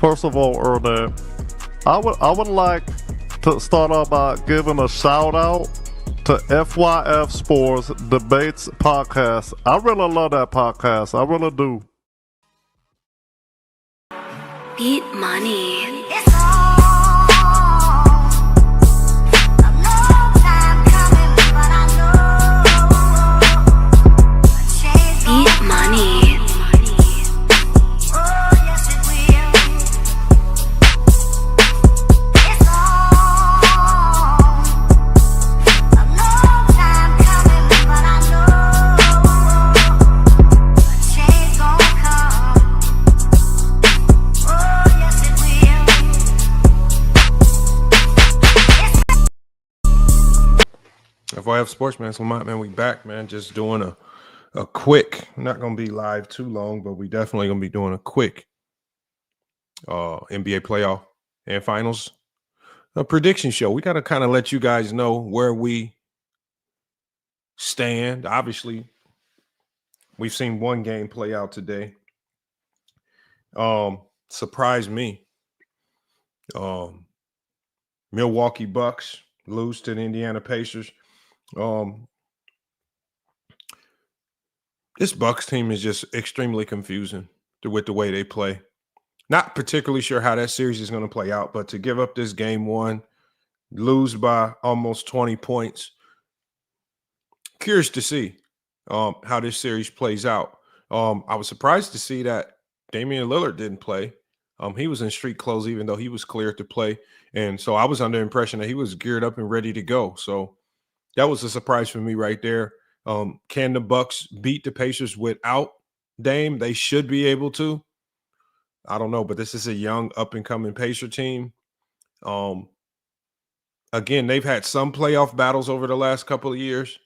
First of all, Ernest, I would like to start off by giving a shout out to FYF Sports Debates Podcast. I really love that podcast. I really do. Beat Money. Beat Money. FYF Sports, man. So, man, we back, man. Just doing a quick, not going to be live too long, but we definitely going to be doing a quick NBA playoff and finals prediction show. We got to kind of let you guys know where we stand. Obviously, we've seen one game play out today. Surprised me. Milwaukee Bucks lose to the Indiana Pacers. This Bucks team is just extremely confusing with the way they play. Not particularly sure how that series is going to play out, but to give up this game one, lose by almost 20 points, curious to see how this series plays out. I was surprised to see that Damian Lillard didn't play. He was in street clothes, even though he was cleared to play. And so I was under the impression that he was geared up and ready to go. So that was a surprise for me right there. Can the Bucks beat the Pacers without Dame? They should be able to. I don't know, but this is a young up-and-coming Pacer team. Again, they've had some playoff battles over the last couple of years.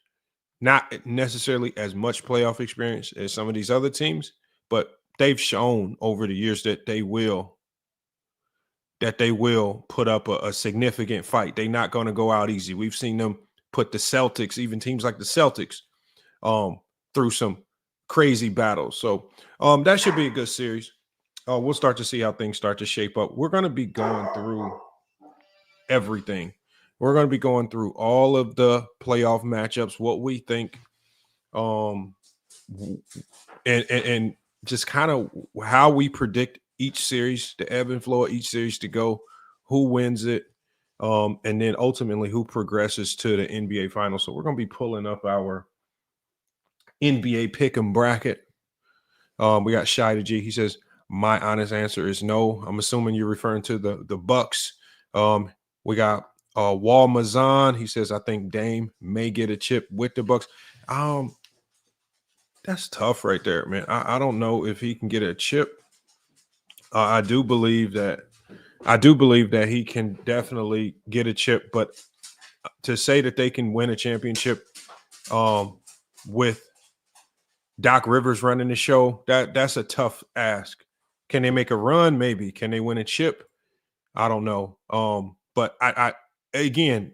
Not necessarily as much playoff experience as some of these other teams, but they've shown over the years that they will put up a significant fight. They're not going to go out easy. We've seen them put the Celtics, even teams like the Celtics, through some crazy battles. So that should be a good series. We'll start to see how things start to shape up. We're going to be going through everything. We're going to be going through all of the playoff matchups, what we think, and just kind of how we predict each series, the ebb and flow of each series to go, who wins it, and then ultimately who progresses to the NBA Finals. So we're going to be pulling up our NBA pick'em bracket. We got Shy to G. He says, my honest answer is no. I'm assuming you're referring to the Bucks. We got Wal Mazan. He says, I think Dame may get a chip with the Bucks. That's tough right there, man. I don't know if he can get a chip. I do believe that he can definitely get a chip, but to say that they can win a championship with Doc Rivers running the show, that's a tough ask. Can they make a run? Maybe. Can they win a chip? I don't know. But I again,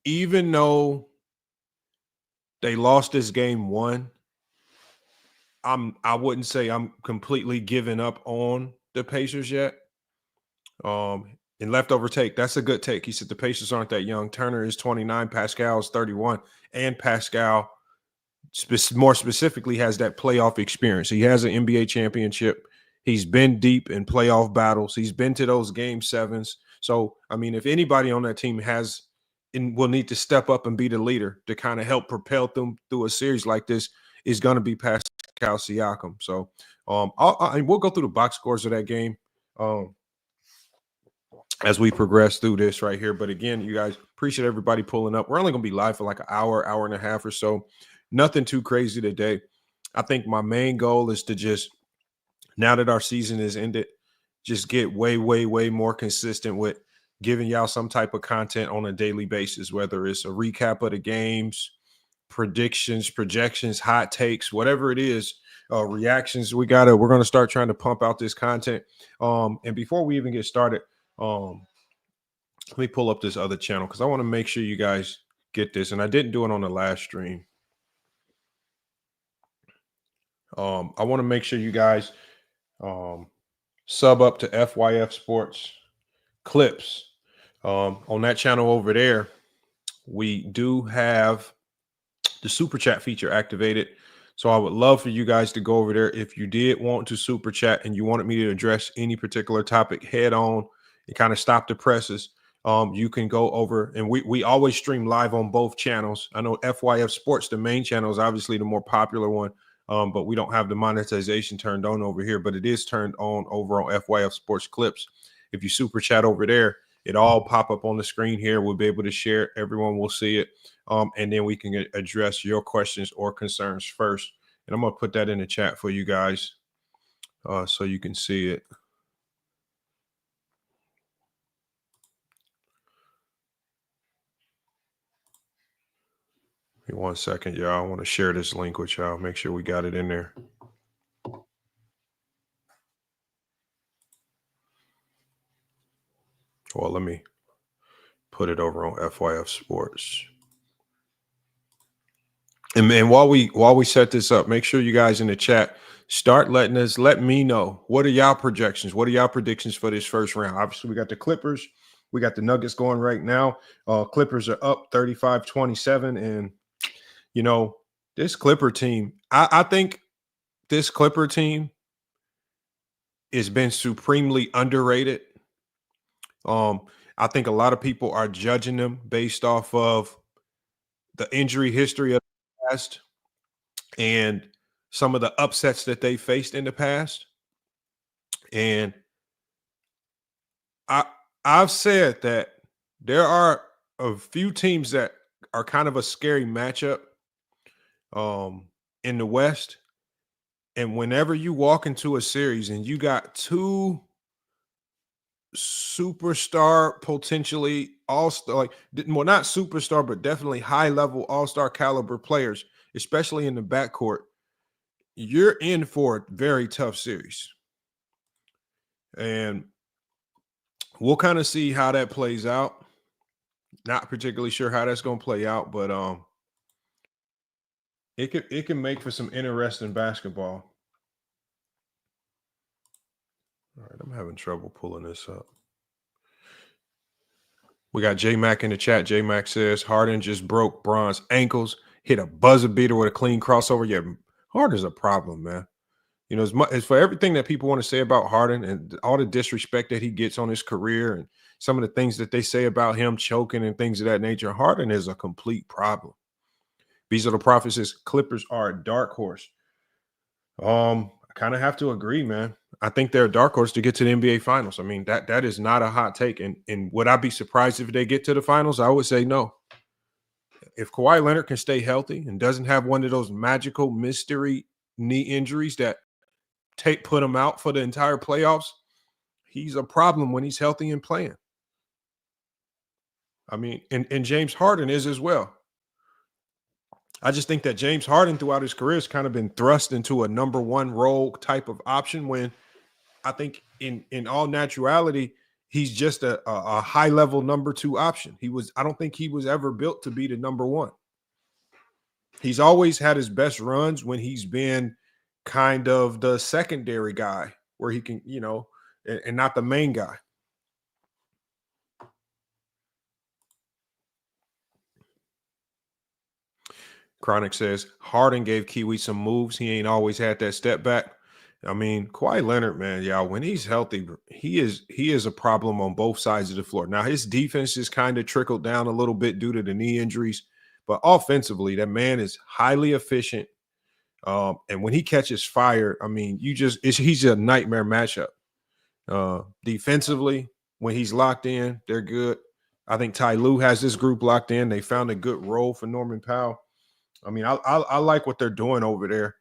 even though they lost this game one, I wouldn't say I'm completely giving up on the Pacers yet. In leftover take, that's a good take. He said the Pacers aren't that young. Turner is 29, Pascal is 31, and Pascal more specifically has that playoff experience. He has an NBA championship. He's been deep in playoff battles. He's been to those game sevens. So, I mean, if anybody on that team will need to step up and be the leader to kind of help propel them through a series like this, is going to be Pascal Siakam. So, we'll go through the box scores of that game as we progress through this right here. But again, you guys, appreciate everybody pulling up. We're only going to be live for like an hour and a half or so. Nothing too crazy today. I think my main goal is to just, now that our season is ended, just get way, way, way more consistent with giving y'all some type of content on a daily basis, whether it's a recap of the games, predictions, projections, hot takes, whatever it is, reactions. We're going to start trying to pump out this content. And before we even get started, let me pull up this other channel because I want to make sure you guys get this. And I didn't do it on the last stream. I want to make sure you guys sub up to FYF Sports Clips. On that channel over there, we do have the super chat feature activated. So I would love for you guys to go over there. If you did want to super chat and you wanted me to address any particular topic head on and kind of stop the presses, you can go over, and we always stream live on both channels. I know FYF Sports, the main channel, is obviously the more popular one, but we don't have the monetization turned on over here, but it is turned on over on FYF Sports Clips. If you super chat over there, it all pop up on the screen here. We'll be able to share it. Everyone will see it. And then we can address your questions or concerns first. And I'm going to put that in the chat for you guys so you can see it. Give me 1 second, y'all. I want to share this link with y'all. Make sure we got it in there. Well, let me put it over on FYF Sports. And man, while we set this up, make sure you guys in the chat start let me know, what are y'all projections? What are y'all predictions for this first round? Obviously, we got the Clippers. We got the Nuggets going right now. Clippers are up 35-27. And, you know, this Clipper team, I think this Clipper team has been supremely underrated. I think a lot of people are judging them based off of the injury history of the past and some of the upsets that they faced in the past. And I've said that there are a few teams that are kind of a scary matchup in the West. And whenever you walk into a series and you got two superstar, potentially all-star, like, well, not superstar, but definitely high-level all-star caliber players, especially in the backcourt, you're in for a very tough series. And we'll kind of see how that plays out. Not particularly sure how that's going to play out, but it can make for some interesting basketball. All right, I'm having trouble pulling this up. We got J-Mac in the chat. J-Mac says, Harden just broke Bron's ankles, hit a buzzer beater with a clean crossover. Yeah, Harden's a problem, man. You know, as for everything that people want to say about Harden and all the disrespect that he gets on his career and some of the things that they say about him choking and things of that nature, Harden is a complete problem. Beast of the Prophet says Clippers are a dark horse. I kind of have to agree, man. I think they're a dark horse to get to the NBA Finals. I mean, that is not a hot take. And would I be surprised if they get to the Finals? I would say no. If Kawhi Leonard can stay healthy and doesn't have one of those magical mystery knee injuries that put him out for the entire playoffs, he's a problem when he's healthy and playing. I mean, and James Harden is as well. I just think that James Harden throughout his career has kind of been thrust into a number one role type of option when I think in all naturality, he's just a high level number two option. I don't think he was ever built to be the number one. He's always had his best runs when he's been kind of the secondary guy where he can, you know, and not the main guy. Chronic says Harden gave Kiwi some moves. He ain't always had that step back. I mean, Kawhi Leonard, man, y'all, when he's healthy, he is a problem on both sides of the floor. Now, his defense just kind of trickled down a little bit due to the knee injuries, but offensively, that man is highly efficient. And when he catches fire, I mean, he's a nightmare matchup. Defensively, when he's locked in, they're good. I think Ty Lue has this group locked in. They found a good role for Norman Powell. I mean, I like what they're doing over there.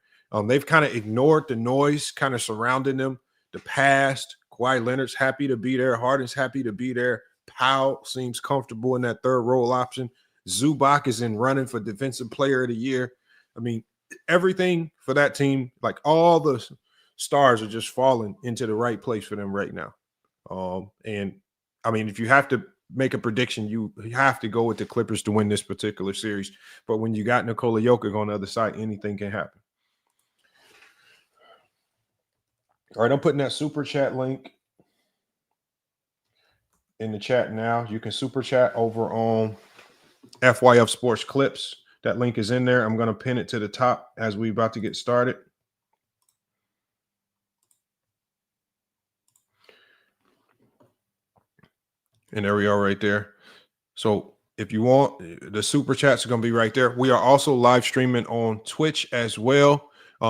They've kind of ignored the noise kind of surrounding them, the past. Kawhi Leonard's happy to be there. Harden's happy to be there. Powell seems comfortable in that third role option. Zubac is in running for Defensive Player of the Year. I mean, everything for that team, like all the stars are just falling into the right place for them right now. And, I mean, if you have to make a prediction, you have to go with the Clippers to win this particular series. But when you got Nikola Jokic on the other side, anything can happen. All right, I'm putting that super chat link in the chat now. You can super chat over on FYF Sports Clips. That link is in there. I'm going to pin it to the top as we're about to get started. And there we are right there. So if you want, the super chats are going to be right there. We are also live streaming on Twitch as well.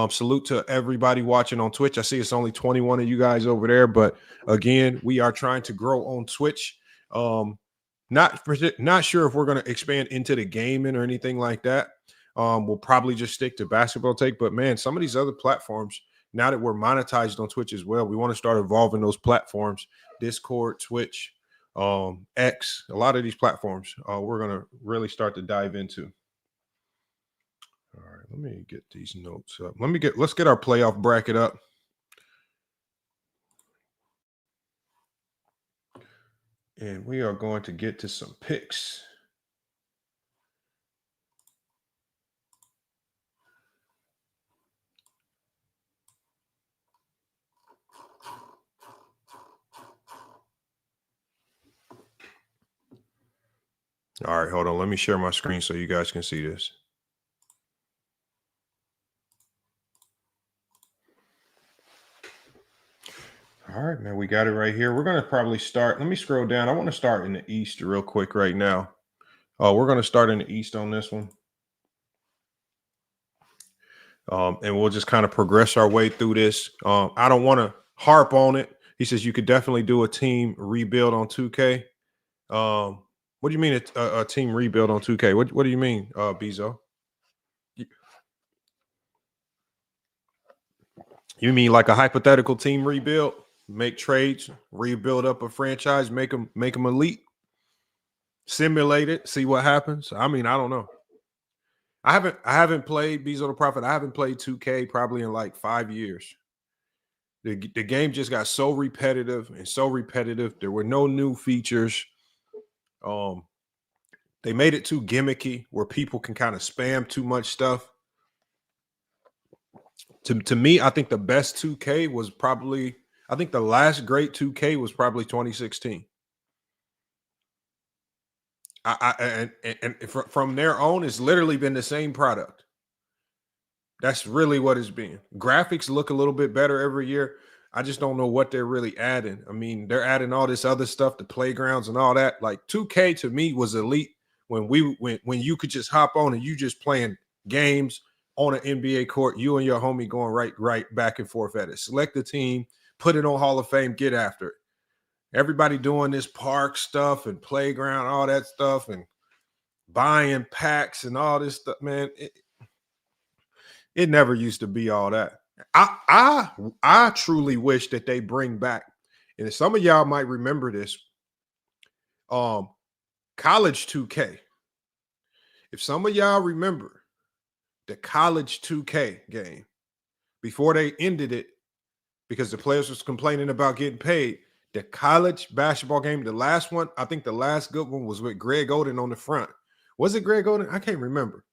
Salute to everybody watching on Twitch. I see it's only 21 of you guys over there, but again, we are trying to grow on Twitch. Not sure if we're going to expand into the gaming or anything like that. We'll probably just stick to basketball take, but man, some of these other platforms, now that we're monetized on Twitch as well, we want to start evolving those platforms, Discord, Twitch, X, a lot of these platforms we're going to really start to dive into. All right, let me get these notes up. Let's get our playoff bracket up. And we are going to get to some picks. All right, hold on. Let me share my screen so you guys can see this. All right, man, we got it right here. We're going to probably start. Let me scroll down. I want to start in the East real quick right now. We're going to start in the East on this one. And we'll just kind of progress our way through this. I don't want to harp on it. He says you could definitely do a team rebuild on 2K. What do you mean a team rebuild on 2K? What do you mean, Bezo? You mean like a hypothetical team rebuild? Make trades, rebuild up a franchise, make them elite, simulate it, see what happens. I mean, I don't know. I haven't played Bezo the Prophet. I haven't played 2K probably in like 5 years. The game just got so repetitive. There were no new features. They made it too gimmicky where people can kind of spam too much stuff. To me, I think the best 2K was probably, I think the last great 2K was probably 2016. And from there on, it's literally been the same product. That's really what it's been. Graphics look a little bit better every year. I just don't know what they're really adding. I mean, they're adding all this other stuff, the playgrounds and all that. Like 2K to me was elite when you could just hop on and you just playing games on an NBA court, you and your homie going right back and forth at it. Select the team, put it on Hall of Fame, get after it. Everybody doing this park stuff and playground, all that stuff, and buying packs and all this stuff, man. It never used to be all that. I truly wish that they bring back, and some of y'all might remember this, college 2K. If some of y'all remember the college 2K game before they ended it because the players was complaining about getting paid, the college basketball game, the last one, I think the last good one was with Greg Oden on the front. Was it Greg Oden? I can't remember.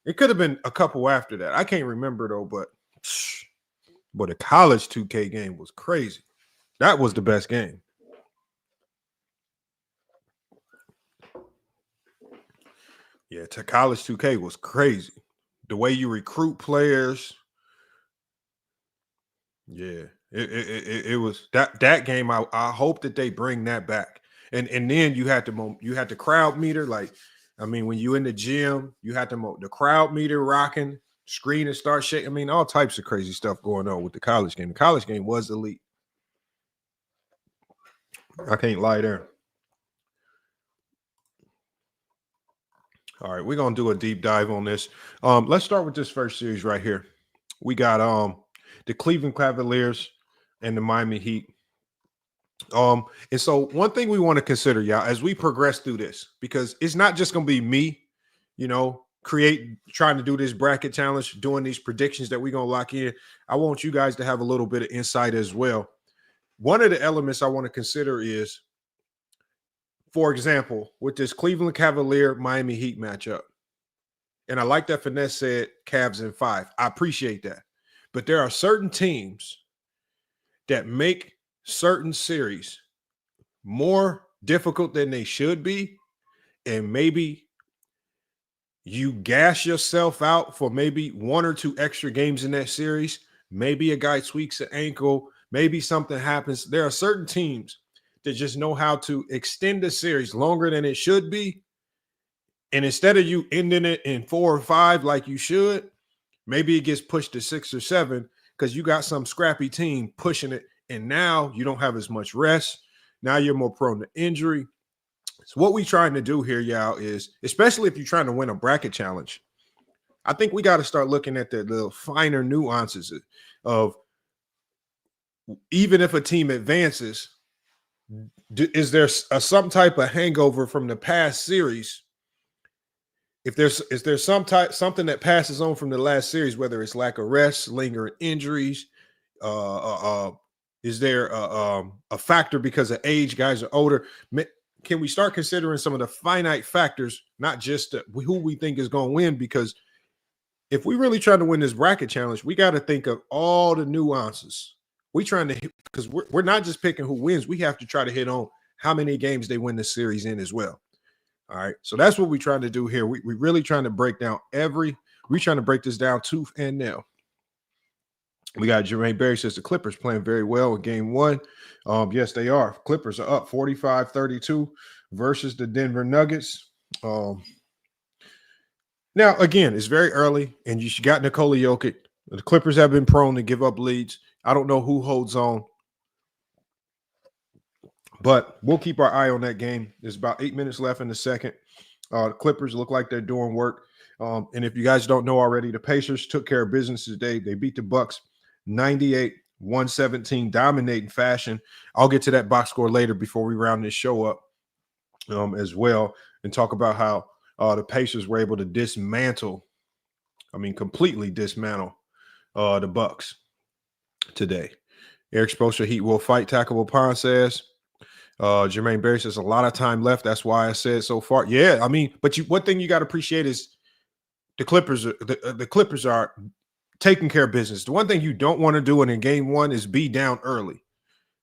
It could have been a couple after that. I can't remember though, but the college 2K game was crazy. That was the best game. Yeah, college 2K was crazy. The way you recruit players. Yeah, it was that game. I hope that they bring that back. And then you had the crowd meter. Like, I mean, when you in the gym, you had the crowd meter rocking, screen and start shaking. I mean, all types of crazy stuff going on with the college game. The college game was elite. I can't lie there. All right, we're gonna do a deep dive on this. Let's start with this first series right here. We got the Cleveland Cavaliers and the Miami Heat. And so one thing we want to consider, y'all, as we progress through this, because it's not just gonna be me, trying to do this bracket challenge, doing these predictions that we're gonna lock in. I want you guys to have a little bit of insight as well. One of the elements I want to consider is, for example, with this Cleveland Cavalier Miami Heat matchup, and I like that Finesse said Cavs in 5. I appreciate that. But there are certain teams that make certain series more difficult than they should be, and maybe you gas yourself out for maybe 1 or 2 extra games in that series. Maybe a guy tweaks an ankle. Maybe something happens. There are certain teams that just know how to extend the series longer than it should be. And instead of you ending it in 4 or 5 like you should, maybe it gets pushed to 6 or 7 because you got some scrappy team pushing it. And now you don't have as much rest. Now you're more prone to injury. So what we're trying to do here, y'all, is, especially if you're trying to win a bracket challenge, I think we got to start looking at the little finer nuances of, even if a team advances, is there some type of hangover from the past series? Is there something that passes on from the last series, whether it's lack of rest, lingering injuries, is there a factor because of age? Guys are older. Can we start considering some of the finite factors, not just who we think is going to win? Because if we really try to win this bracket challenge, we got to think of all the nuances. Because we're not just picking who wins. We have to try to hit on how many games they win the series in as well. All right. So that's what we're trying to do here. We're really trying to break down we're trying to break this down tooth and nail. We got Jermaine Berry says the Clippers playing very well in game 1. Yes, they are. Clippers are up 45-32 versus the Denver Nuggets. Now, again, it's very early, and you got Nikola Jokic. The Clippers have been prone to give up leads. I don't know who holds on, but we'll keep our eye on that game. There's about 8 minutes left in the second. The Clippers look like they're doing work. And if you guys don't know already, the Pacers took care of business today. They beat the Bucks 98-117, dominating fashion. I'll get to that box score later before we round this show up as well, and talk about how the Pacers were able to completely dismantle the Bucks today. Eric Spoelstra, Heat will fight, Tackable Pond says. Jermaine Berry says a lot of time left. That's why I said so far. Yeah, but one thing you got to appreciate is the Clippers. The Clippers are taking care of business. The one thing you don't want to do in game 1 is be down early.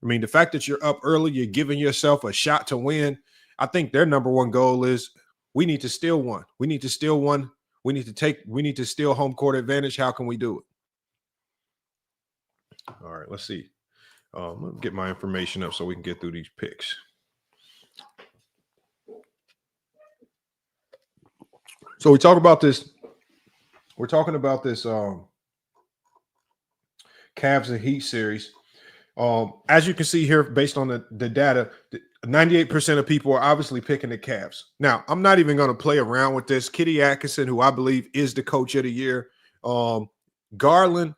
The fact that you're up early, you're giving yourself a shot to win. I think their number one goal is we need to steal one. We need to steal one. We need to steal home court advantage. How can we do it? All right, let's see. Let me get my information up so we can get through these picks. So we're talking about this Cavs and Heat series. As you can see here, based on the data, 98% of people are obviously picking the Cavs. Now, I'm not even going to play around with this. Kitty Atkinson, who I believe is the coach of the year. Garland,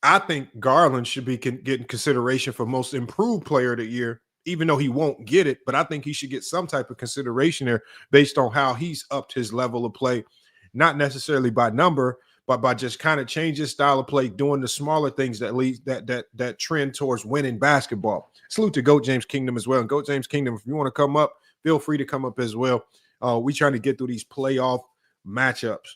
I think Garland should be getting consideration for most improved player of the year, even though he won't get it. But I think he should get some type of consideration there based on how he's upped his level of play, not necessarily by number, but by just kind of change his style of play, doing the smaller things that lead that trend towards winning basketball. Salute to Goat James Kingdom as well. And Goat James Kingdom, if you want to come up, feel free to come up as well. We trying to get through these playoff matchups.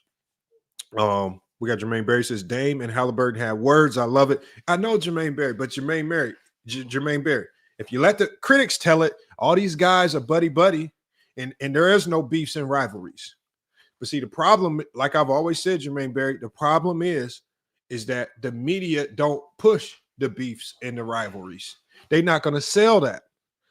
We got Jermaine Berry says Dame and Halliburton have words. I love it. I know Jermaine Berry, but Jermaine Berry, if you let the critics tell it, all these guys are buddy, and there is no beefs and rivalries. But see, the problem, like I've always said, Jermaine Berry, the problem is that the media don't push the beefs and the rivalries. They're not going to sell that.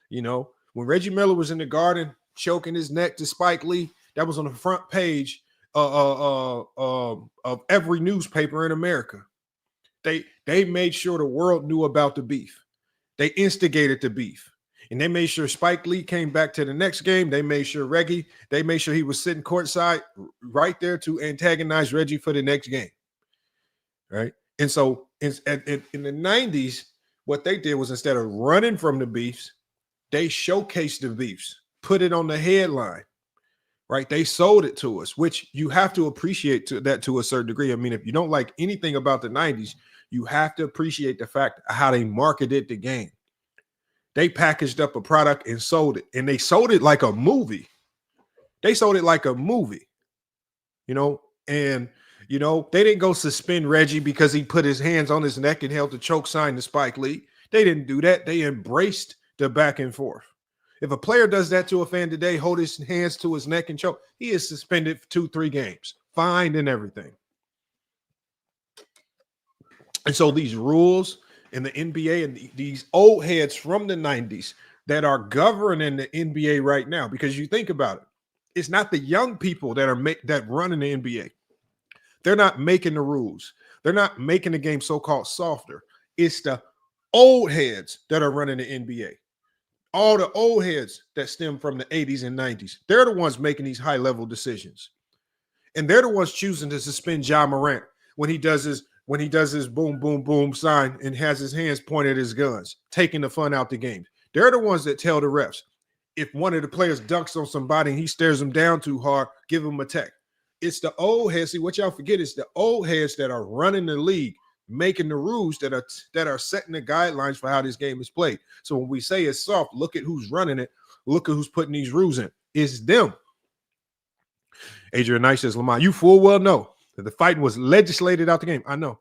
When Reggie Miller was in the Garden choking his neck to Spike Lee, that was on the front page of every newspaper in America. They made sure the world knew about the beef. They instigated the beef. And they made sure Spike Lee came back to the next game. They made sure he was sitting courtside right there to antagonize Reggie for the next game. Right. And so in the 90s, what they did was, instead of running from the beefs, they showcased the beefs, put it on the headline. Right. They sold it to us, which you have to appreciate that to a certain degree. If you don't like anything about the 90s, you have to appreciate the fact of how they marketed the game. They packaged up a product and sold it, and they sold it like a movie. They didn't go suspend Reggie because he put his hands on his neck and held the choke sign to Spike Lee. They didn't do that. They embraced the back and forth. If a player does that to a fan today, hold his hands to his neck and choke, he is suspended for 2-3 games, fined and everything. And so these rules in the NBA and these old heads from the 90s that are governing the NBA right now, because you think about it, it's not the young people that are that running the NBA. They're not making the rules. They're not making the game so-called softer. It's the old heads that are running the NBA. All the old heads that stem from the 80s and 90s. They're the ones making these high-level decisions. And they're the ones choosing to suspend Ja Morant when he does his boom, boom, boom sign and has his hands pointed at his guns, taking the fun out the game. They're the ones that tell the refs, if one of the players dunks on somebody and he stares them down too hard, give him a tech. It's the old heads. See, what y'all forget is the old heads that are running the league, making the rules that are setting the guidelines for how this game is played. So when we say it's soft, look at who's running it. Look at who's putting these rules in. It's them. Adrian Knight says, Lamont, you full well know that the fighting was legislated out the game. I know.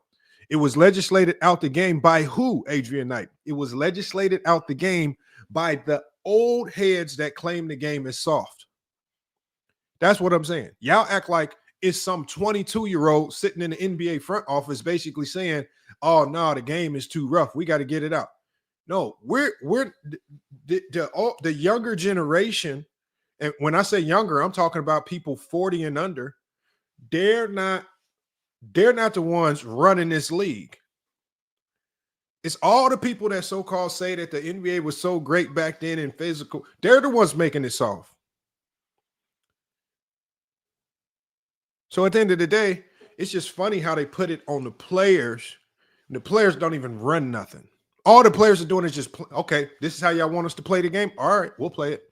It was legislated out the game by who, Adrian Knight? It was legislated out the game by the old heads that claim the game is soft. That's what I'm saying. Y'all act like it's some 22-year-old sitting in the NBA front office basically saying, oh, no, the game is too rough. We got to get it out. No, we're the younger generation. And when I say younger, I'm talking about people 40 and under. They're not the ones running this league. It's all the people that so-called say that the NBA was so great back then and physical. They're the ones making it soft. So at the end of the day, it's just funny how they put it on the players. And the players don't even run nothing. All the players are doing is just, okay, this is how y'all want us to play the game. All right, we'll play it.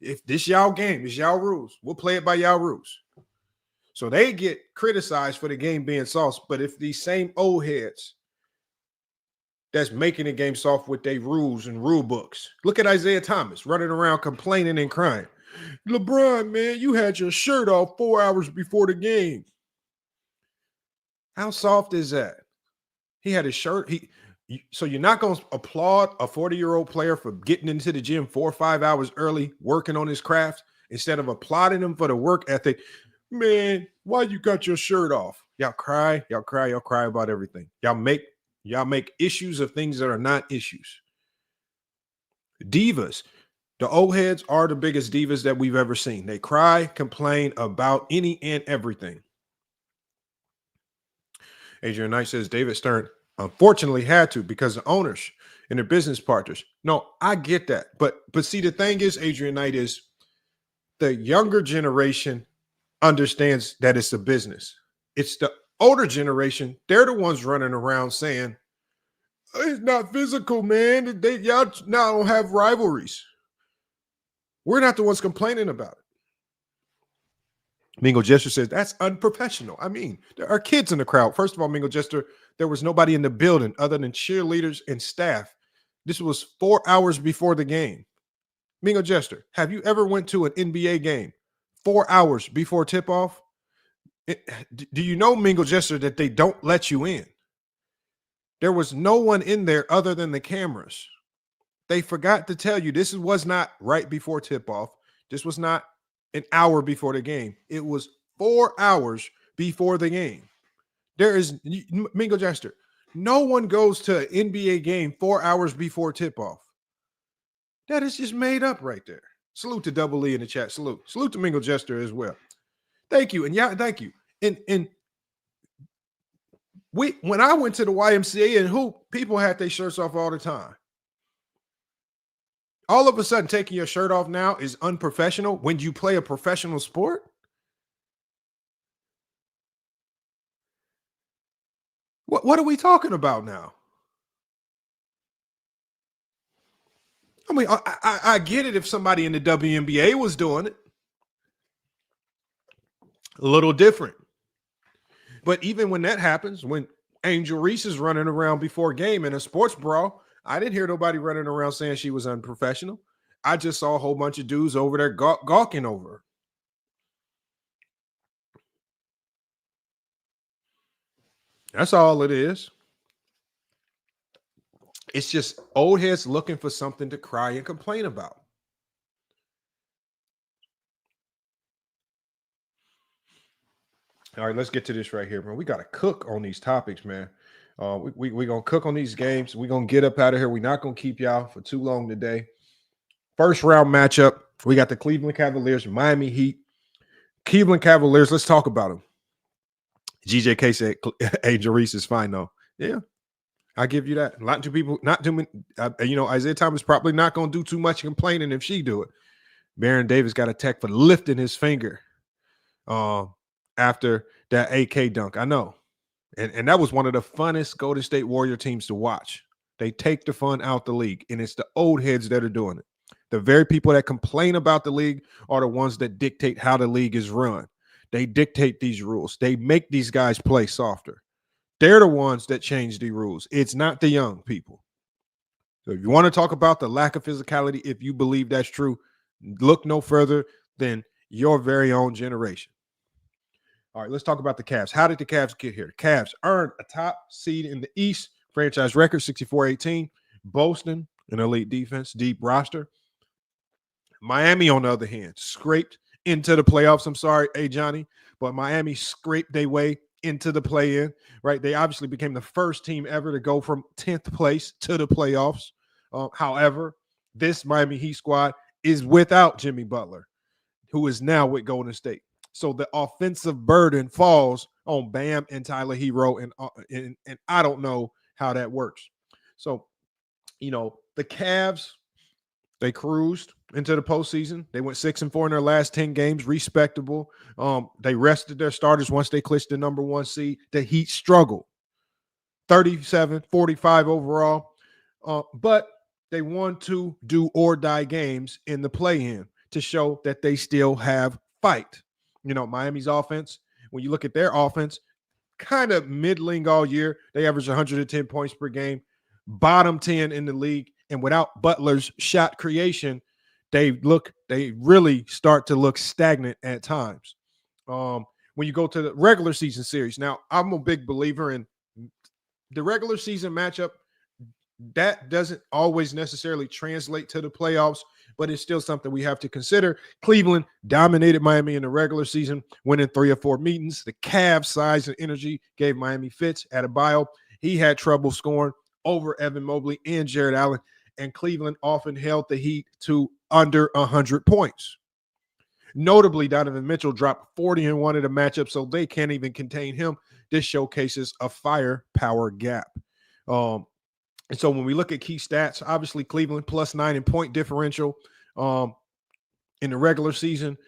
If this y'all game, this y'all rules, we'll play it by y'all rules. So they get criticized for the game being soft. But if these same old heads that's making the game soft with their rules and rule books, look at Isaiah Thomas running around complaining and crying. LeBron, man, you had your shirt off 4 hours before the game. How soft is that? He had his shirt. So you're not going to applaud a 40-year-old player for getting into the gym 4 or 5 hours early, working on his craft, instead of applauding him for the work ethic. Man, why you got your shirt off? Y'all cry about everything. Y'all make issues of things that are not issues. Divas. The old heads are the biggest divas that we've ever seen. They cry, complain about any and everything. Adrian Knight says David Stern unfortunately had to because the owners and their business partners. No, I get that. But see, the thing is, Adrian Knight, is the younger generation understands that it's a business. It's the older generation. They're the ones running around saying, it's not physical, man. Y'all now don't have rivalries. We're not the ones complaining about it. Mingo Jester says, that's unprofessional. I mean, there are kids in the crowd. First of all, Mingo Jester, there was nobody in the building other than cheerleaders and staff. This was 4 hours before the game. Mingo Jester, have you ever went to an NBA game 4 hours before tip-off? Do you know, Mingo Jester, that they don't let you in? There was no one in there other than the cameras. They forgot to tell you this was not right before tip-off. This was not an hour before the game. It was 4 hours before the game. There is, Mingo Jester, no one goes to an NBA game 4 hours before tip-off. That is just made up right there. Salute to Double E in the chat. Salute to Mingo Jester as well. Thank you. And yeah, thank you. And when I went to the YMCA and hoop, people had their shirts off all the time. All of a sudden, taking your shirt off now is unprofessional when you play a professional sport? What are we talking about now? I mean, I get it if somebody in the WNBA was doing it. A little different. But even when that happens, when Angel Reese is running around before game in a sports brawl, I didn't hear nobody running around saying she was unprofessional. I just saw a whole bunch of dudes over there gawking over her. That's all it is. It's just old heads looking for something to cry and complain about. All right, let's get to this right here, man. We got to cook on these topics, man. We going to cook on these games. We're going to get up out of here. We're not going to keep y'all for too long today. First round matchup, we got the Cleveland Cavaliers, Miami Heat. Cleveland Cavaliers, let's talk about them. GJK said, Angel Reese is fine, though. Yeah, I give you that. Not too people, not too many. Isaiah Thomas probably not going to do too much complaining if she do it. Baron Davis got a tech for lifting his finger after that AK dunk. I know. And that was one of the funnest Golden State Warrior teams to watch. They take the fun out the league, and it's the old heads that are doing it. The very people that complain about the league are the ones that dictate how the league is run. They dictate these rules. They make these guys play softer. They're the ones that change the rules. It's not the young people. So if you want to talk about the lack of physicality, if you believe that's true, look no further than your very own generation. All right, let's talk about the Cavs. How did the Cavs get here? The Cavs earned a top seed in the East, franchise record 64-18, boasting an elite defense, deep roster. Miami, on the other hand, scraped into the playoffs. I'm sorry, Johnny, but Miami scraped their way into the play-in, right? They obviously became the first team ever to go from 10th place to the playoffs. However, this Miami Heat squad is without Jimmy Butler, who is now with Golden State. So the offensive burden falls on Bam and Tyler Hero, and I don't know how that works. So, the Cavs, they cruised into the postseason. They went 6-4 in their last 10 games, respectable. They rested their starters once they clinched the number one seed. The Heat struggled, 37-45 overall, but they won 2 do-or-die games in the play-in to show that they still have fight. Miami's offense, when you look at their offense, kind of middling all year. They average 110 points per game, bottom 10 in the league. And without Butler's shot creation, they really start to look stagnant at times. When you go to the regular season series, now I'm a big believer in the regular season matchup. That doesn't always necessarily translate to the playoffs, but it's still something we have to consider. Cleveland dominated Miami in the regular season, winning 3 or 4 meetings. The Cavs' size and energy gave Miami fits. Adebayo, he had trouble scoring over Evan Mobley and Jared Allen, and Cleveland often held the Heat to under 100 points. Notably, Donovan Mitchell dropped 40 in one of the matchups, so they can't even contain him. This showcases a firepower gap. And so when we look at key stats, obviously Cleveland +9 in point differential in the regular season,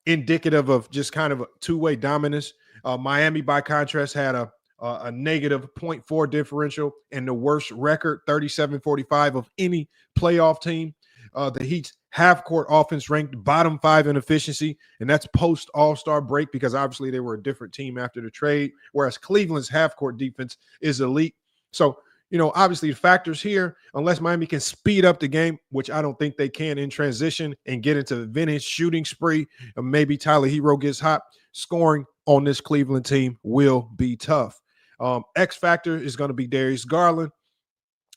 indicative of just kind of a two-way dominance. Miami, by contrast, had a negative 0.4 differential and the worst record, 37-45 of any playoff team. The Heat's half-court offense ranked bottom 5 in efficiency, and that's post-All-Star break because obviously they were a different team after the trade, whereas Cleveland's half-court defense is elite. So, obviously the factors here, unless Miami can speed up the game, which I don't think they can in transition and get into the vintage shooting spree, and maybe Tyler Hero gets hot, scoring on this Cleveland team will be tough. X factor is going to be Darius Garland.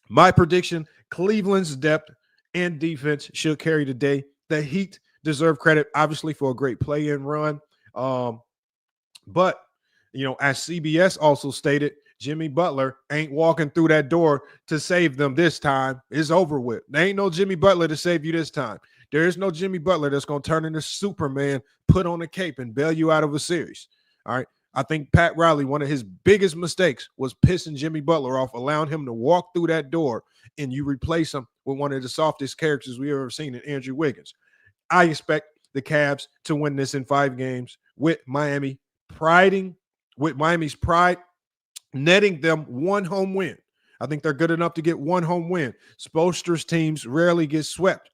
My prediction, Cleveland's depth and defense should carry the day. The Heat deserve credit, obviously, for a great play-in run. But, as CBS also stated, Jimmy Butler ain't walking through that door to save them this time. It's over with. There ain't no Jimmy Butler to save you this time. There is no Jimmy Butler that's going to turn into Superman, put on a cape, and bail you out of a series. All right. I think Pat Riley, one of his biggest mistakes was pissing Jimmy Butler off, allowing him to walk through that door, and you replace him with one of the softest characters we've ever seen in Andrew Wiggins. I expect the Cavs to win this in 5 games with Miami's pride netting them 1 home win. I think they're good enough to get 1 home win. Spoelstra's teams rarely get swept.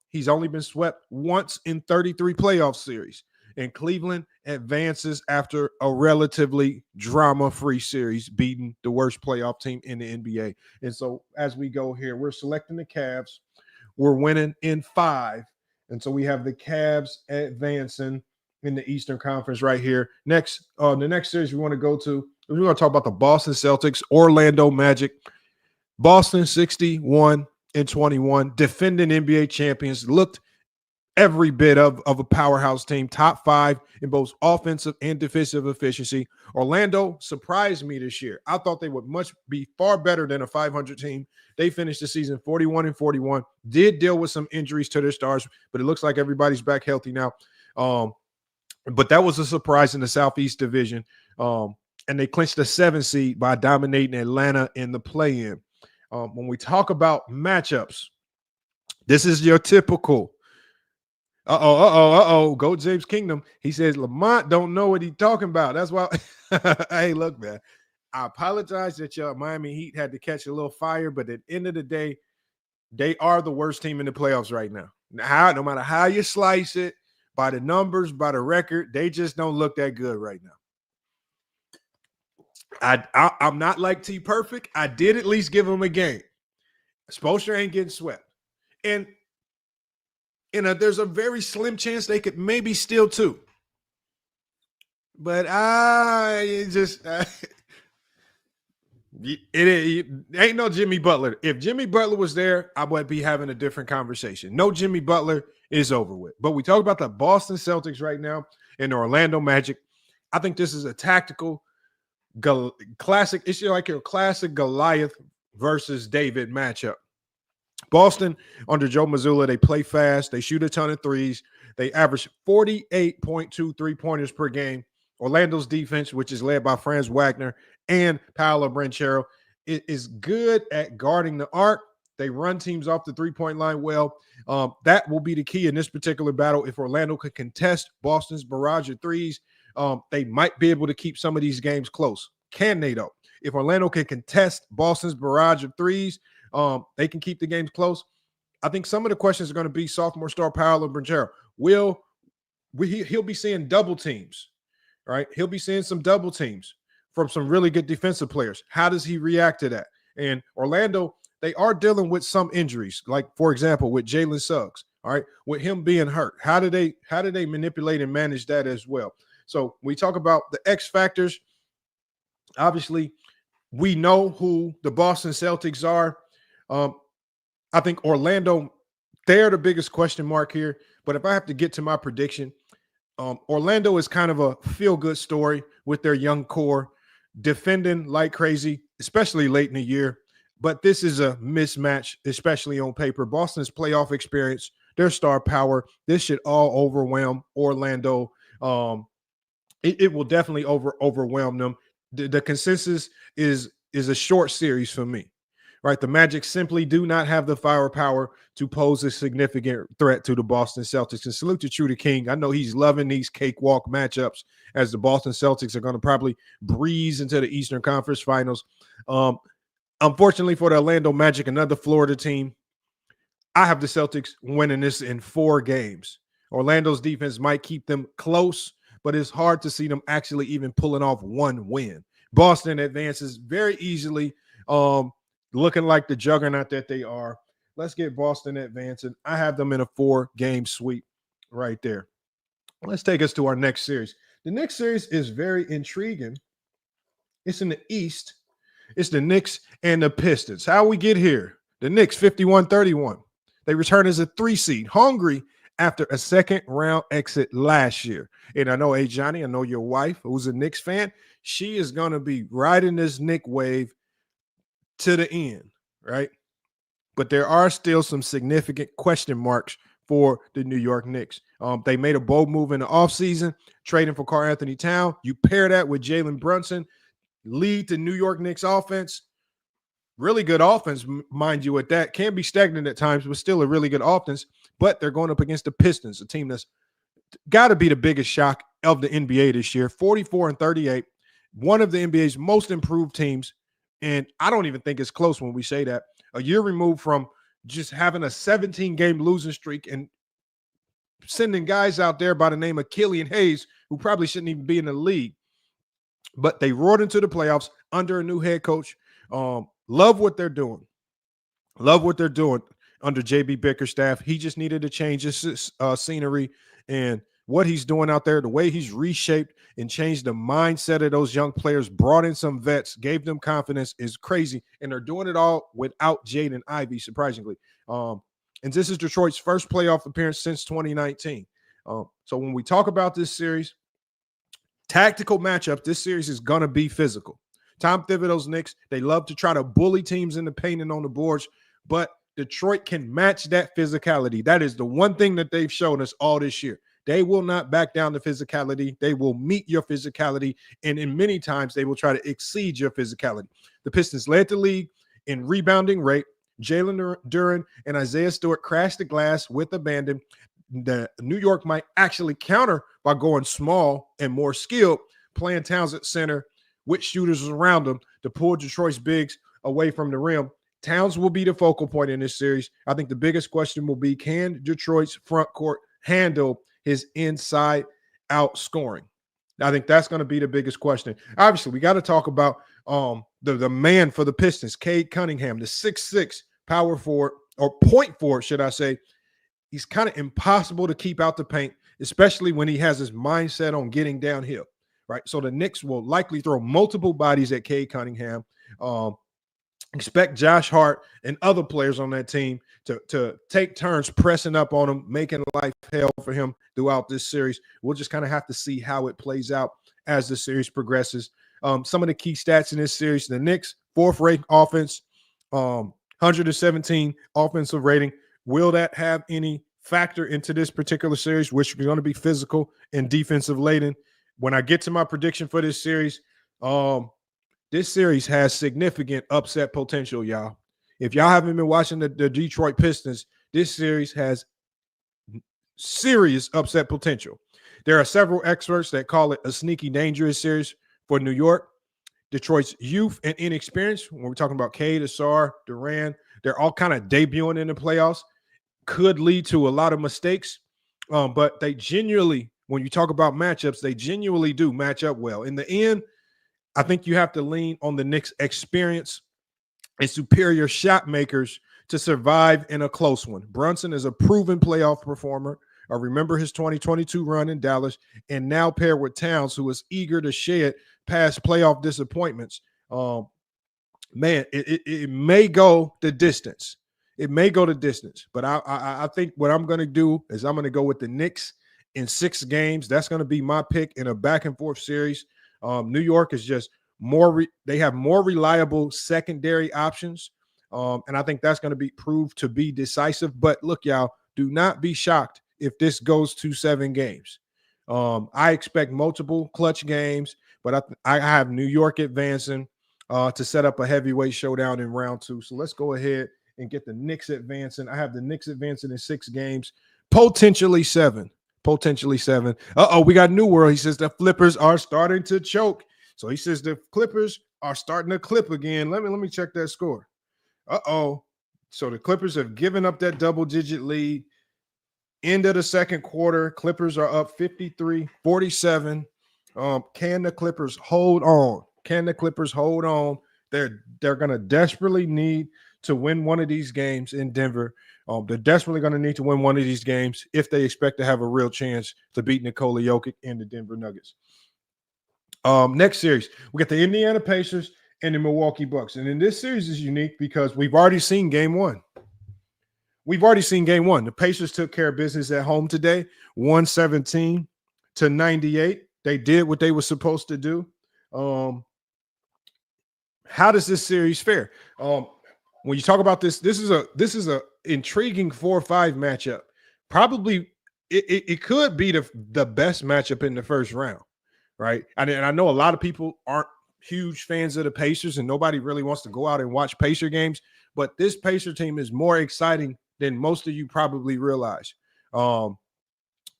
He's only been swept once in 33 playoff series. And Cleveland advances after a relatively drama-free series, beating the worst playoff team in the NBA. And so as we go here, we're selecting the Cavs. We're winning in 5. And so we have the Cavs advancing in the Eastern Conference right here. Next, the next series we want to go to, we're going to talk about the Boston Celtics, Orlando Magic. Boston 61-21, defending NBA champions, looked every bit of a powerhouse team, top 5 in both offensive and defensive efficiency. Orlando surprised me this year. I thought they would be far better than a 500 team. They finished the season 41-41, did deal with some injuries to their stars, but it looks like everybody's back healthy now. But that was a surprise in the Southeast Division. And they clinched the 7th seed by dominating Atlanta in the play-in. When we talk about matchups, this is your typical go James Kingdom. He says Lamont don't know what he's talking about. That's why. Hey, look, man. I apologize that your Miami Heat had to catch a little fire, but at the end of the day, they are the worst team in the playoffs right now. No matter how you slice it, by the numbers, by the record, they just don't look that good right now. I'm not like T Perfect. I did at least give them a game. Spoelstra ain't getting swept. And there's a very slim chance they could maybe steal 2. But it ain't no Jimmy Butler. If Jimmy Butler was there, I would be having a different conversation. No Jimmy Butler is over with. But we talk about the Boston Celtics right now and the Orlando Magic. I think this is a tactical classic. It's like your classic Goliath versus David matchup. Boston, under Joe Mazzulla, they play fast. They shoot a ton of threes. They average 48.2 3-pointers per game. Orlando's defense, which is led by Franz Wagner and Paolo Banchero, is good at guarding the arc. They run teams off the three-point line well. That will be the key in this particular battle. If Orlando could contest Boston's barrage of threes, they might be able to keep some of these games close. Can they, though? If Orlando can contest Boston's barrage of threes, they can keep the games close. I think some of the questions are going to be sophomore star Paolo Banchero. He'll be seeing double teams, right? He'll be seeing some double teams from some really good defensive players. How does he react to that? And Orlando, they are dealing with some injuries, like, for example, with Jalen Suggs, all right, with him being hurt. How do they manipulate and manage that as well? So we talk about the X factors. Obviously, we know who the Boston Celtics are. I think Orlando, they're the biggest question mark here. But if I have to get to my prediction, Orlando is kind of a feel-good story with their young core, defending like crazy, especially late in the year. But this is a mismatch, especially on paper. Boston's playoff experience, their star power, this should all overwhelm Orlando. It will definitely overwhelm them. The consensus is a short series for me, right? The Magic simply do not have the firepower to pose a significant threat to the Boston Celtics. And salute to True the King. I know he's loving these cakewalk matchups as the Boston Celtics are going to probably breeze into the Eastern Conference Finals. Unfortunately for the Orlando Magic, another Florida team, I have the Celtics winning this in 4 games. Orlando's defense might keep them close, but it's hard to see them actually even pulling off one win. Boston advances very easily, looking like the juggernaut that they are. Let's get Boston advancing. I have them in a 4-game sweep right there. Let's take us to our next series. The next series is very intriguing. It's in the East. It's the Knicks and the Pistons. How we get here? The Knicks 51-31. They return as a 3 seed, hungry after a second-round exit last year. And I know, hey, Johnny, I know your wife, who's a Knicks fan, she is going to be riding this Knick wave to the end, right? But there are still some significant question marks for the New York Knicks. They made a bold move in the offseason, trading for Karl Anthony Towns. You pair that with Jalen Brunson, lead the New York Knicks offense. Really good offense, mind you, at that. Can be stagnant at times, but still a really good offense. But they're going up against the Pistons, a team that's got to be the biggest shock of the NBA this year. 44-38, one of the NBA's most improved teams. And I don't even think it's close when we say that. A year removed from just having a 17-game losing streak and sending guys out there by the name of Killian Hayes, who probably shouldn't even be in the league. But they roared into the playoffs under a new head coach. Love what they're doing. Love what they're doing under JB Bickerstaff. He just needed to change his scenery. And what he's doing out there, the way he's reshaped and changed the mindset of those young players, brought in some vets, gave them confidence is crazy. And they're doing it all without Jaden Ivey, surprisingly. And this is Detroit's first playoff appearance since 2019. So when we talk about this series, tactical matchup, this series is going to be physical. Tom Thibodeau's Knicks, they love to try to bully teams in the paint and on the boards, but Detroit can match that physicality. That is the one thing that they've shown us all this year. They will not back down to physicality. They will meet your physicality, and in many times they will try to exceed your physicality. The Pistons led the league in rebounding rate. Jalen Duren and Isaiah Stewart crashed the glass with abandon. The New York might actually counter by going small and more skilled, playing Towns at center with shooters around them to pull Detroit's bigs away from the rim. Towns will be the focal point in this series. I think the biggest question will be, can Detroit's front court handle his inside-out scoring? I think that's going to be the biggest question. Obviously, we got to talk about the man for the Pistons, Cade Cunningham, the 6'6" power forward, or point forward, should I say. He's kind of impossible to keep out the paint, especially when he has his mindset on getting downhill, right? So the Knicks will likely throw multiple bodies at Cade Cunningham. Expect Josh Hart and other players on that team to take turns pressing up on him, making life hell for him throughout this series. We'll just kind of have to see how it plays out as the series progresses. Some of the key stats in this series: the Knicks, 4th-rate offense, 117 offensive rating. Will that have any factor into this particular series, which is going to be physical and defensive laden? When I get to my prediction for this series has significant upset potential, y'all. If y'all haven't been watching the Detroit Pistons, this series has serious upset potential. There are several experts that call it a sneaky dangerous series for New York. Detroit's youth and inexperience, when we're talking about Cade, Asar, Duran, they're all kind of debuting in the playoffs, could lead to a lot of mistakes. But they genuinely, when you talk about matchups, they genuinely do match up well. In the end, I think you have to lean on the Knicks' experience and superior shot makers to survive in a close one. Brunson is a proven playoff performer. I remember his 2022 run in Dallas, and now paired with Towns, who is eager to shed past playoff disappointments. Man, it may go the distance. It may go the distance, but I think what I'm going to do is I'm going to go with the Knicks in 6 games. That's going to be my pick in a back-and-forth series. New York is just more they have more reliable secondary options, and I think that's going to be proved to be decisive. But look, y'all, do not be shocked if this goes to 7 games. I expect multiple clutch games, but I have New York advancing to set up a heavyweight showdown in round 2. So let's go ahead and get the Knicks advancing. I have the Knicks advancing in 6 games, potentially 7. Potentially 7. We got New World. He says the Flippers are starting to choke. So he says the Clippers are starting to clip again. Let me check that score. So the Clippers have given up that double-digit lead. End of the second quarter, Clippers are up 53-47. Can the Clippers hold on? Can the Clippers hold on? They're going to desperately need to win one of these games in Denver. They're desperately going to need to win one of these games if they expect to have a real chance to beat Nikola Jokic and the Denver Nuggets. Next series, we got the Indiana Pacers and the Milwaukee Bucks. And in this series is unique because we've already seen game 1. The Pacers took care of business at home today, 117-98. They did what they were supposed to do. How does this series fare? When you talk about this is a intriguing 4-5 matchup. Probably it could be the best matchup in the first round, right? And I know a lot of people aren't huge fans of the Pacers, and nobody really wants to go out and watch Pacer games. But this Pacer team is more exciting than most of you probably realize. And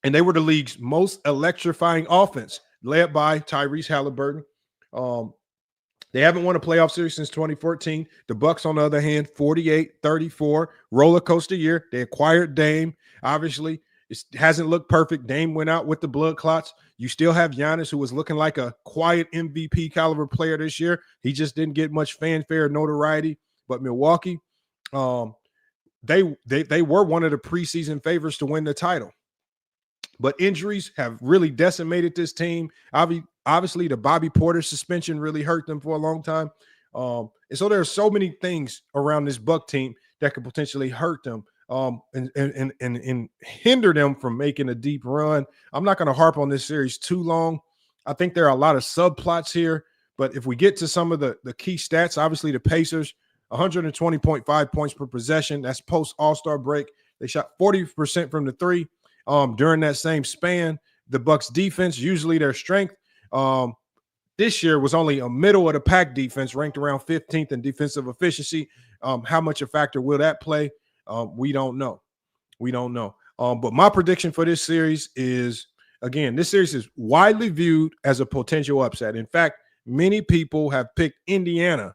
they were the league's most electrifying offense, led by Tyrese Halliburton. They haven't won a playoff series since 2014. The Bucks, on the other hand, 48-34, roller coaster year. They acquired Dame. Obviously, it hasn't looked perfect. Dame went out with the blood clots. You still have Giannis, who was looking like a quiet MVP caliber player this year. He just didn't get much fanfare or notoriety. But Milwaukee, they were one of the preseason favorites to win the title. but injuries have really decimated this team. Obviously, the Bobby Porter suspension really hurt them for a long time. And so there are so many things around this Buck team that could potentially hurt them and hinder them from making a deep run. I'm not going to harp on this series too long. I think there are a lot of subplots here, but if we get to some of the key stats, obviously the Pacers, 120.5 points per possession. That's post All-Star break. They shot 40% from the three during that same span. The Bucks defense, usually their strength, this year was only a middle of the pack defense, ranked around 15th in defensive efficiency. How much a factor will that play? We don't know. But my prediction for this series is, again, this series is widely viewed as a potential upset. In fact, many people have picked Indiana,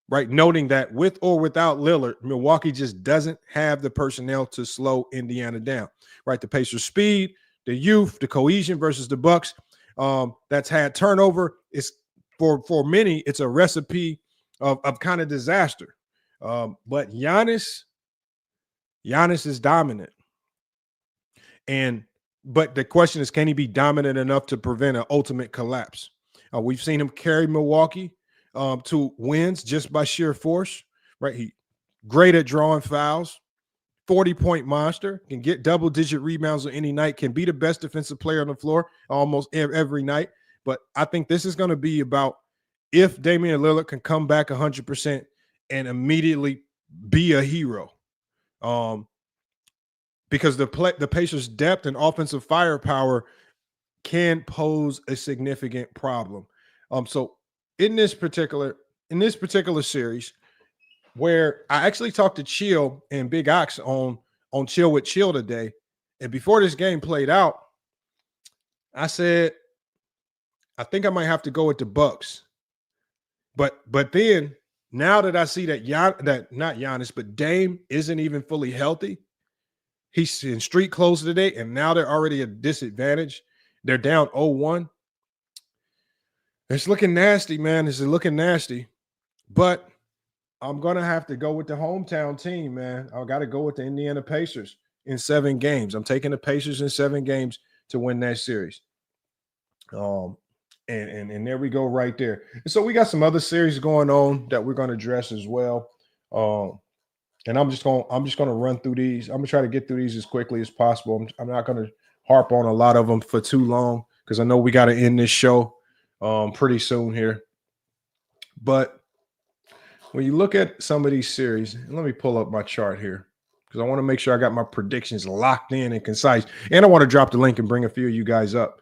right? Noting that with or without Lillard, Milwaukee just doesn't have the personnel to slow Indiana down, right? The Pacers' speed, the youth, the cohesion versus the Bucks. That's had turnover. It's for many, it's a recipe of kind of disaster. But Giannis is dominant. But the question is, can he be dominant enough to prevent an ultimate collapse? We've seen him carry Milwaukee to wins just by sheer force, right? He great at drawing fouls, 40-point monster, can get double-digit rebounds on any night, can be the best defensive player on the floor almost every night. But I think this is going to be about if Damian Lillard can come back 100% and immediately be a hero. Because the Pacers' depth and offensive firepower can pose a significant problem. So in this particular series, where I actually talked to Chill and Big Ox on Chill with Chill today, and before this game played out, I said, I think I might have to go with the Bucks. But then now that I see that not Giannis, but Dame isn't even fully healthy, he's in street clothes today, and now they're already at a disadvantage. They're down 0-1. It's looking nasty, man. It's looking nasty. But I'm going to have to go with the hometown team, man. I got to go with the Indiana Pacers in 7 games. I'm taking the Pacers in 7 games to win that series. And there we go right there. And so we got some other series going on that we're going to address as well. And I'm just going to run through these. I'm going to try to get through these as quickly as possible. I'm not going to harp on a lot of them for too long because I know we got to end this show pretty soon here. But when you look at some of these series, and let me pull up my chart here because I want to make sure I got my predictions locked in and concise. And I want to drop the link and bring a few of you guys up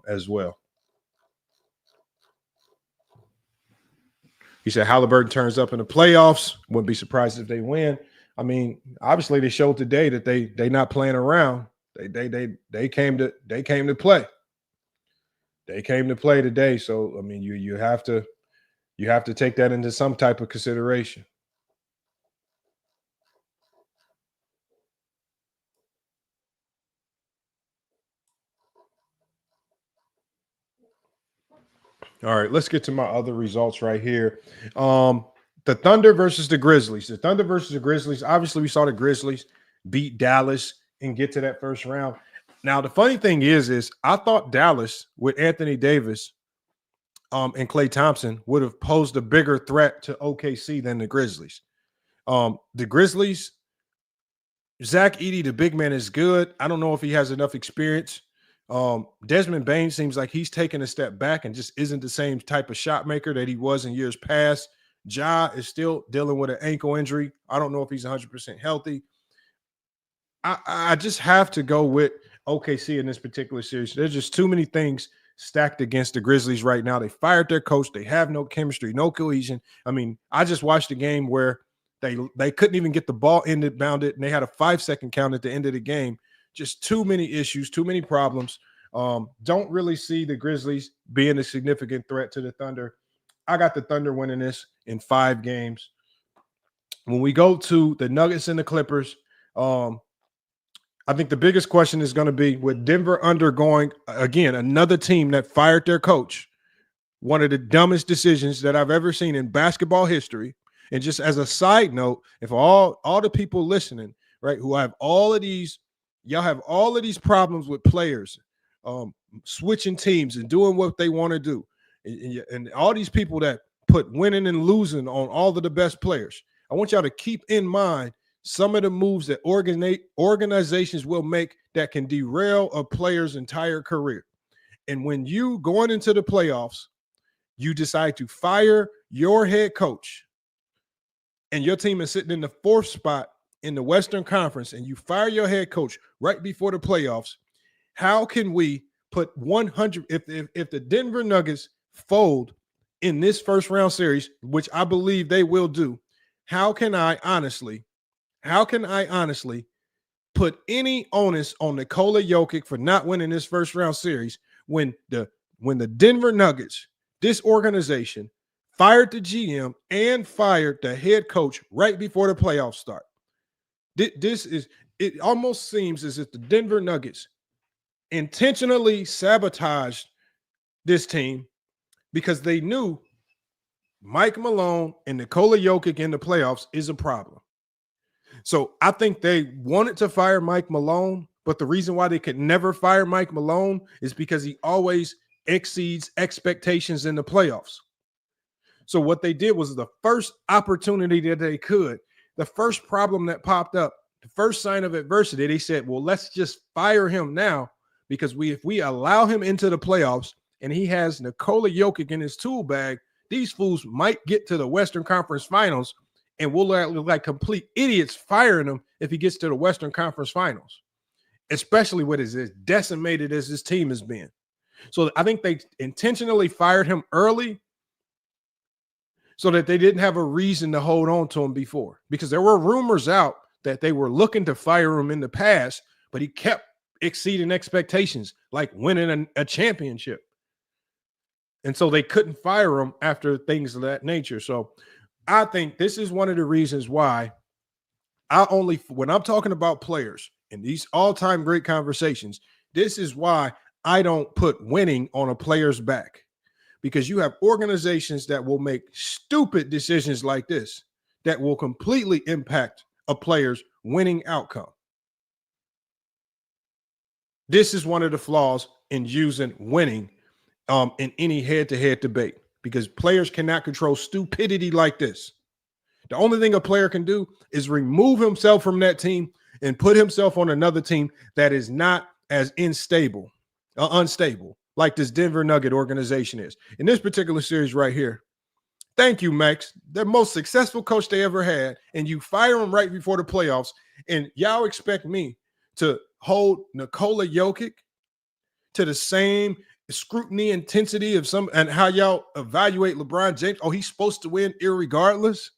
as well. He said Halliburton turns up in the playoffs. Wouldn't be surprised if they win. I mean, obviously they showed today that they not playing around. They came to play. They came to play today. So I mean, you have to take that into some type of consideration. All right, let's get to my other results right here. The Thunder versus the Grizzlies. The Thunder versus the Grizzlies. Obviously, we saw the Grizzlies beat Dallas and get to that first round. Now, the funny thing is I thought Dallas with Anthony Davis and Klay Thompson would have posed a bigger threat to OKC than the Grizzlies. The Grizzlies, Zach Edey, the big man, is good. I don't know if he has enough experience. Desmond Bane seems like he's taken a step back and just isn't the same type of shot maker that he was in years past. Ja is still dealing with an ankle injury. I don't know if he's 100% healthy. I just have to go with OKC in this particular series. There's just too many things stacked against the Grizzlies right now. They fired their coach. They have no chemistry, no cohesion. I mean, I just watched a game where they couldn't even get the ball bounded, and they had a 5-second count at the end of the game. Just too many issues, too many problems. Don't really see the Grizzlies being a significant threat to the Thunder. I got the Thunder winning this in 5 games. When we go to the Nuggets and the Clippers, I think the biggest question is going to be with Denver undergoing, again, another team that fired their coach, one of the dumbest decisions that I've ever seen in basketball history. And just as a side note, if all the people listening, right, who have all of these, Y'all have all of these problems with players switching teams and doing what they want to do. And all these people that put winning and losing on all of the best players. I want y'all to keep in mind some of the moves that organizations will make that can derail a player's entire career. And when you going into the playoffs, you decide to fire your head coach and your team is sitting in the 4th spot in the Western Conference and you fire your head coach right before the playoffs, how can we put 100 if the Denver Nuggets fold in this first round series, which I believe they will do, how can I honestly put any onus on Nikola Jokic for not winning this first round series when the Denver Nuggets, this organization, fired the GM and fired the head coach right before the playoffs start? It almost seems as if the Denver Nuggets intentionally sabotaged this team because they knew Mike Malone and Nikola Jokic in the playoffs is a problem. So I think they wanted to fire Mike Malone, but the reason why they could never fire Mike Malone is because he always exceeds expectations in the playoffs. So what they did was the first opportunity that they could, the first problem that popped up, the first sign of adversity, they said, well, let's just fire him now because if we allow him into the playoffs and he has Nikola Jokic in his tool bag, these fools might get to the Western Conference Finals and we'll look like complete idiots firing him if he gets to the Western Conference Finals, especially with as decimated as this team has been. So I think they intentionally fired him early so that they didn't have a reason to hold on to him before, because there were rumors out that they were looking to fire him in the past, but he kept exceeding expectations, like winning a championship. And so they couldn't fire him after things of that nature. So I think this is one of the reasons why when I'm talking about players in these all-time great conversations, this is why I don't put winning on a player's back, because you have organizations that will make stupid decisions like this that will completely impact a player's winning outcome. This is one of the flaws in using winning in any head-to-head debate, because players cannot control stupidity like this. The only thing a player can do is remove himself from that team and put himself on another team that is not as unstable like this Denver Nugget organization is. In this particular series right here, thank you, Max. The most successful coach they ever had, and you fire him right before the playoffs, and y'all expect me to hold Nikola Jokic to the same scrutiny intensity of and how y'all evaluate LeBron James. Oh, he's supposed to win irregardless.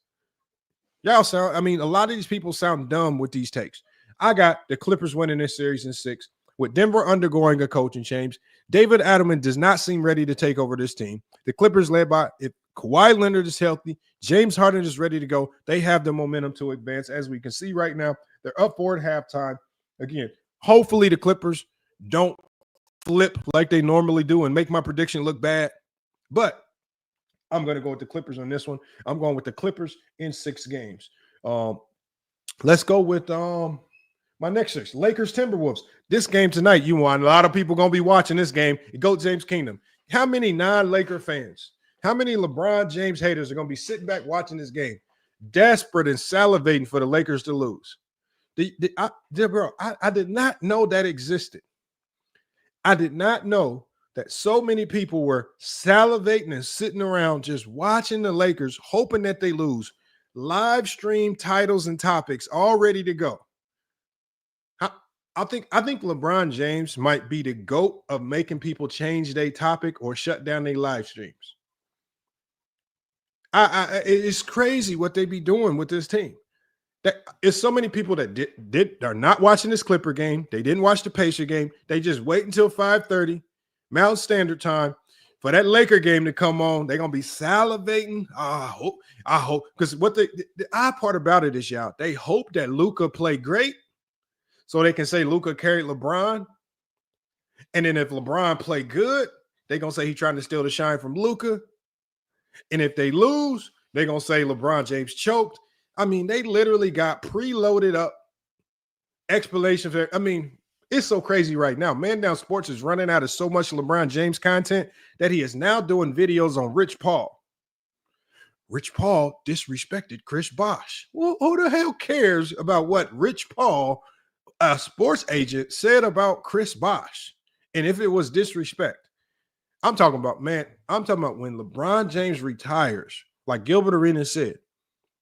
Y'all sound, a lot of these people sound dumb with these takes. I got the Clippers winning this series in 6, with Denver undergoing a coaching change. David Adelman does not seem ready to take over this team. The Clippers led by, if Kawhi Leonard is healthy, James Harden is ready to go, they have the momentum to advance. As we can see right now, they're up 4 at halftime. Again, hopefully the Clippers don't flip like they normally do and make my prediction look bad. But I'm going to go with the Clippers on this one. I'm going with the Clippers in 6 games. Let's go with my next 6. Lakers Timberwolves. This game tonight, you want a lot of people going to be watching this game. Go James Kingdom. How many non-Laker fans, how many LeBron James haters are going to be sitting back watching this game, desperate and salivating for the Lakers to lose? I did not know that existed. I did not know that so many people were salivating and sitting around just watching the Lakers, hoping that they lose. Live stream titles and topics all ready to go. I think LeBron James might be the GOAT of making people change their topic or shut down their live streams. It's crazy what they be doing with this team. It's so many people that are not watching this Clipper game. They didn't watch the Pacer game. They just wait until 5:30 Mountain Standard Time for that Laker game to come on. They're gonna be salivating. I hope, because what the odd part about it is, y'all, they hope that Luka play great, so they can say Luka carried LeBron. And then if LeBron play good, they're gonna say he's trying to steal the shine from Luka. And if they lose, they're gonna say LeBron James choked. They literally got preloaded up explanations. It's so crazy right now. Man Down Sports is running out of so much LeBron James content that he is now doing videos on Rich Paul. Rich Paul disrespected Chris Bosh. Well, who the hell cares about what Rich Paul, a sports agent, said about Chris Bosh? And if it was disrespect, I'm talking about when LeBron James retires, like Gilbert Arenas said,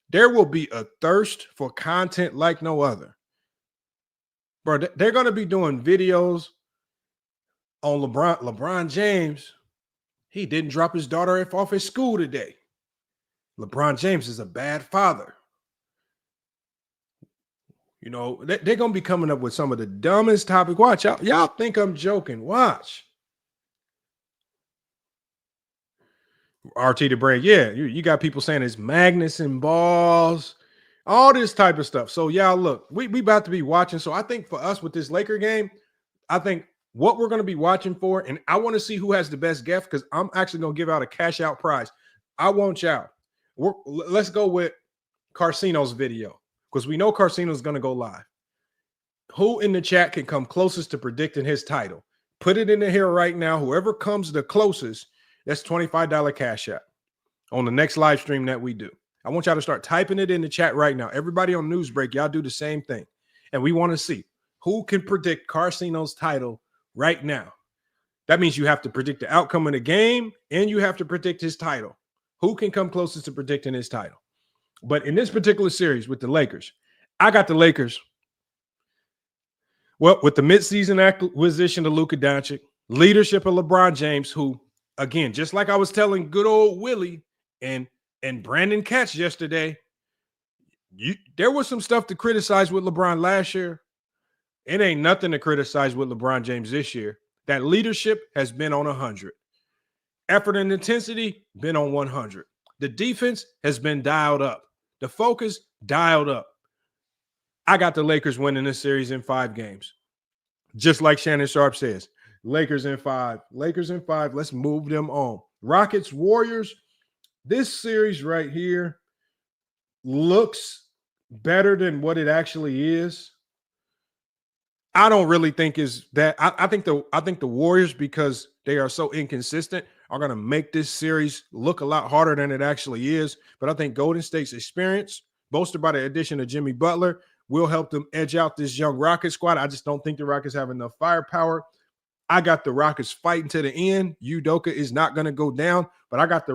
there will be a thirst for content like no other. Bro, they're going to be doing videos on LeBron James. He didn't drop his daughter off at school today. LeBron James is a bad father. You know, they're going to be coming up with some of the dumbest topics. Watch out. Y'all think I'm joking. Watch. RT the Brain. Yeah, you got people saying it's Magnus and balls, all this type of stuff. So, y'all, look, we about to be watching. So, I think for us with this Laker game, I think what we're going to be watching for, and I want to see who has the best gift because I'm actually going to give out a cash out prize. I want y'all. Let's go with Carcino's video because we know Carcino's going to go live. Who in the chat can come closest to predicting his title? Put it in the here right now. Whoever comes the closest, that's $25 cash out on the next live stream that we do. I want y'all to start typing it in the chat right now. Everybody on Newsbreak, y'all do the same thing. And we want to see who can predict Carcino's title right now. That means you have to predict the outcome of the game and you have to predict his title. Who can come closest to predicting his title? But in this particular series with the Lakers, I got the Lakers. Well, with the midseason acquisition of Luka Doncic, leadership of LeBron James, who, again, just like I was telling good old Willie and Brandon Katz yesterday, there was some stuff to criticize with LeBron last year. It ain't nothing to criticize with LeBron James this year. That leadership has been on 100. Effort and intensity, been on 100. The defense has been dialed up. The focus, dialed up. I got the Lakers winning this series in 5 games. Just like Shannon Sharp says, Lakers in 5. Lakers in 5. Let's move them on. Rockets, Warriors. This series right here looks better than what it actually is. I don't really think is that. I think the Warriors, because they are so inconsistent, are going to make this series look a lot harder than it actually is. But I think Golden State's experience, bolstered by the addition of Jimmy Butler, will help them edge out this young Rockets squad. I just don't think the Rockets have enough firepower. I got the Rockets fighting to the end. Udoka is not going to go down, but I got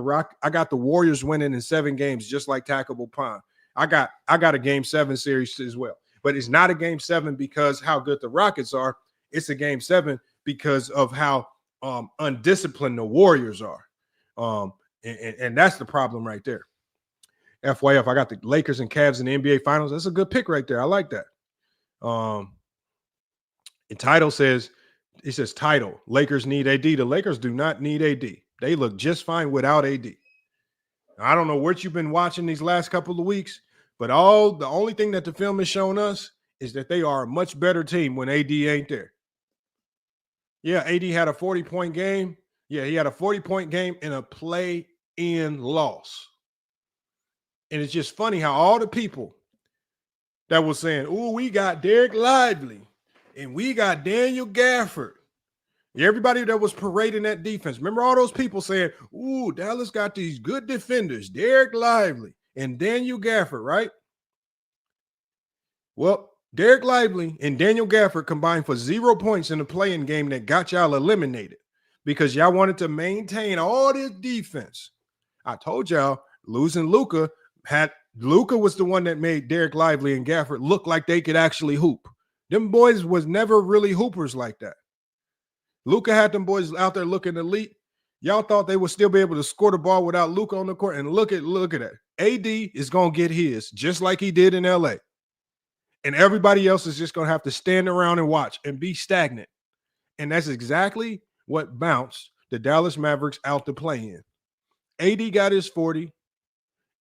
the Warriors winning in 7 games, just like Tackable Pond. I got a game 7 series as well. But it's not a game 7 because how good the Rockets are. It's a game 7 because of how undisciplined the Warriors are. And that's the problem right there. FYF, I got the Lakers and Cavs in the NBA Finals. That's a good pick right there. I like that. And Title says, it says Title, Lakers need AD. The Lakers do not need AD. They look just fine without AD. I don't know what you've been watching these last couple of weeks, but the only thing that the film has shown us is that they are a much better team when AD ain't there. Yeah, AD had a 40-point game. Yeah, he had a 40-point game in a play-in loss. And it's just funny how all the people that was saying, "Ooh, we got Derek Lively and we got Daniel Gafford." Everybody that was parading that defense. Remember all those people saying, "Ooh, Dallas got these good defenders, Derek Lively and Daniel Gafford," right? Well, Derek Lively and Daniel Gafford combined for 0 points in the play-in game that got y'all eliminated because y'all wanted to maintain all this defense. I told y'all losing Luka was the one that made Derek Lively and Gafford look like they could actually hoop. Them boys was never really hoopers like that. Luka had them boys out there looking elite. Y'all thought they would still be able to score the ball without Luka on the court, and look at that. AD is going to get his just like he did in LA. And everybody else is just going to have to stand around and watch and be stagnant. And that's exactly what bounced the Dallas Mavericks out to play in. AD got his 40.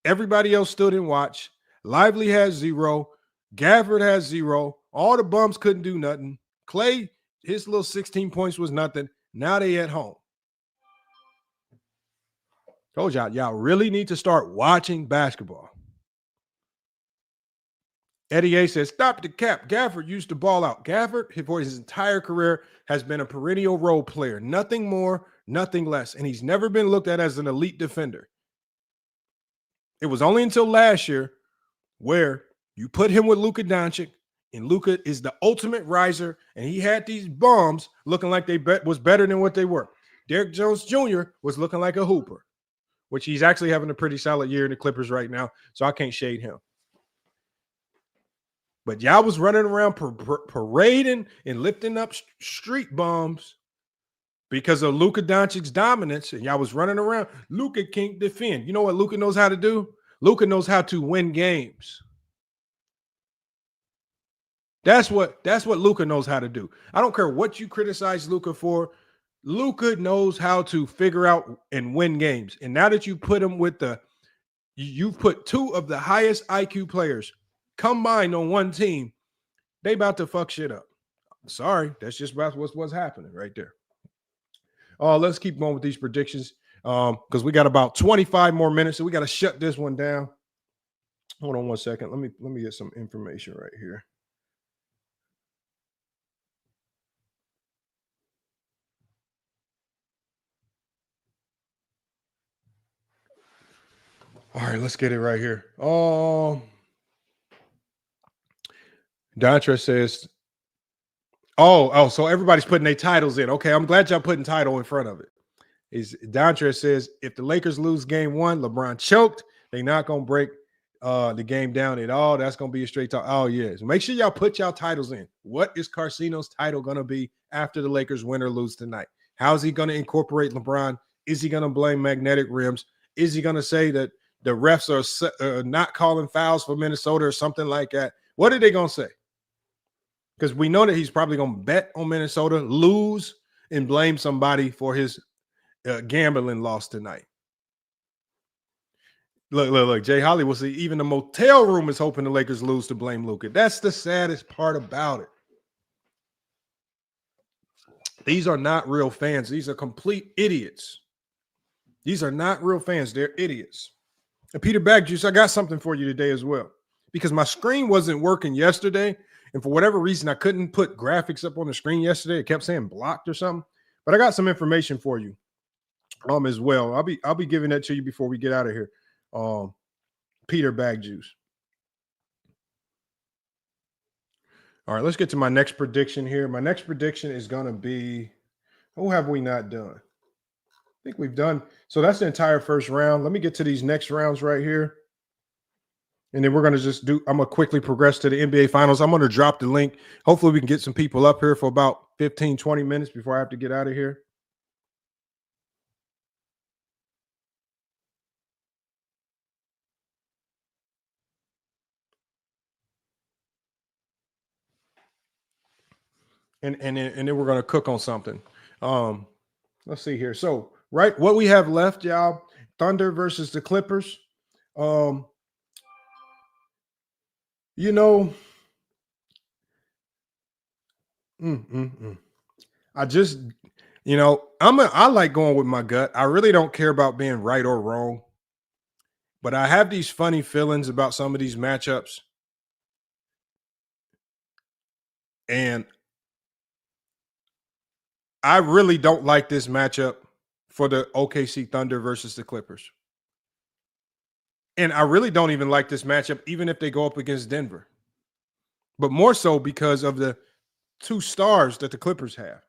Everybody else stood and watched. Lively has 0. Gafford has 0. All the bums couldn't do nothing. Clay, his little 16 points was nothing. Now they at home. Told y'all really need to start watching basketball. Eddie A says, stop the cap. Gafford used to ball out. Gafford, for his entire career, has been a perennial role player. Nothing more, nothing less. And he's never been looked at as an elite defender. It was only until last year where you put him with Luka Doncic, and Luka is the ultimate riser, and he had these bums looking like they was better than what they were. Derrick Jones Jr. was looking like a hooper, which he's actually having a pretty solid year in the Clippers right now, so I can't shade him. But y'all was running around parading and lifting up street bombs because of Luka Doncic's dominance, and y'all was running around. Luka can't defend. You know what Luka knows how to do? Luka knows how to win games. That's what Luka knows how to do. I don't care what you criticize Luka for. Luka knows how to figure out and win games. And now that you put him with you've put two of the highest IQ players combined on one team, they about to fuck shit up. Sorry, that's just about what's happening right there. Let's keep going with these predictions because we got about 25 more minutes, so we got to shut this one down. Hold on one second. Let me get some information right here. All right, let's get it right here. Dontra says, so everybody's putting their titles in. Okay, I'm glad y'all putting title in front of it. Dontra says, if the Lakers lose game one, LeBron choked. They're not going to break the game down at all. That's going to be a straight talk. Oh, yes. Make sure y'all put y'all titles in. What is Carcino's title going to be after the Lakers win or lose tonight? How is he going to incorporate LeBron? Is he going to blame magnetic rims? Is he going to say that the refs are not calling fouls for Minnesota or something like that? What are they going to say? Because we know that he's probably going to bet on Minnesota, lose, and blame somebody for his gambling loss tonight. Look. Jay Holly will see even the motel room is hoping the Lakers lose to blame Luka. That's the saddest part about it. These are not real fans. These are complete idiots. These are not real fans. They're idiots. And Peter Bagjuice, I got something for you today as well. Because my screen wasn't working yesterday. And for whatever reason, I couldn't put graphics up on the screen yesterday. It kept saying blocked or something. But I got some information for you as well. I'll be giving that to you before we get out of here. Peter Bagjuice. All right, let's get to my next prediction here. My next prediction is going to be, who have we not done? I think we've done. So that's the entire first round. Let me get to these next rounds right here. And then we're going to I'm going to quickly progress to the NBA Finals. I'm going to drop the link. Hopefully we can get some people up here for about 15, 20 minutes before I have to get out of here. And then we're going to cook on something. Let's see here. So, right, what we have left, y'all, Thunder versus the Clippers. You know, I just, I like going with my gut. I really don't care about being right or wrong, but I have these funny feelings about some of these matchups. And I really don't like this matchup for the OKC Thunder versus the Clippers. And I really don't even like this matchup, even if they go up against Denver. But more so because of the two stars that the Clippers have.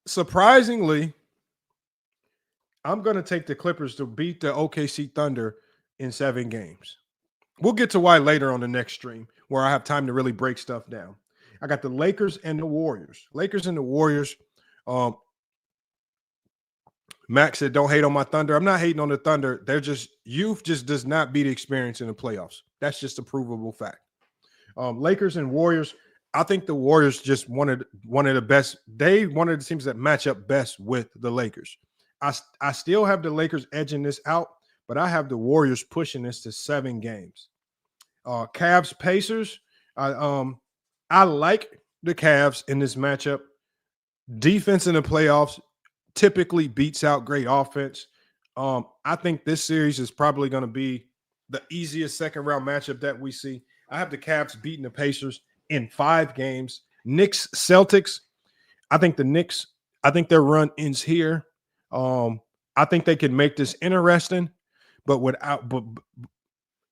Surprisingly, I'm going to take the Clippers to beat the OKC Thunder in 7 games. We'll get to why later on the next stream, where I have time to really break stuff down. I got the Lakers and the Warriors. Lakers and the Warriors. Max said, don't hate on my Thunder. I'm not hating on the Thunder. Youth just does not beat experience in the playoffs. That's just a provable fact. Lakers and Warriors. I think the Warriors just one of the best. They one of the teams that match up best with the Lakers. I still have the Lakers edging this out, but I have the Warriors pushing this to 7 games. Cavs Pacers. I like the Cavs in this matchup. Defense in the playoffs typically beats out great offense. I think this series is probably going to be the easiest second round matchup that we see. I have the Cavs beating the Pacers in 5 games. Knicks, Celtics. I think the Knicks, I think their run ends here. I think they can make this interesting, but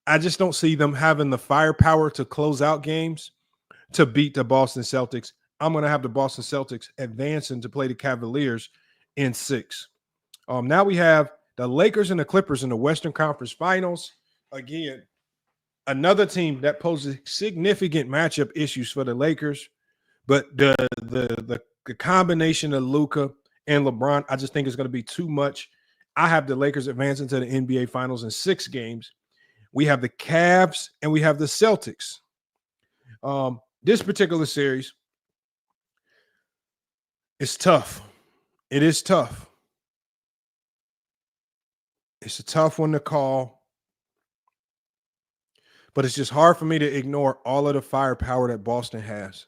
I just don't see them having the firepower to close out games to beat the Boston Celtics. I'm going to have the Boston Celtics advancing to play the Cavaliers in 6. Now we have the Lakers and the Clippers in the Western Conference Finals. Again, another team that poses significant matchup issues for the Lakers, but the combination of Luka and LeBron, I just think is going to be too much. I have the Lakers advancing to the NBA Finals in 6 games. We have the Cavs and we have the Celtics. This particular series is tough. It is tough. It's a tough one to call, but it's just hard for me to ignore all of the firepower that Boston has.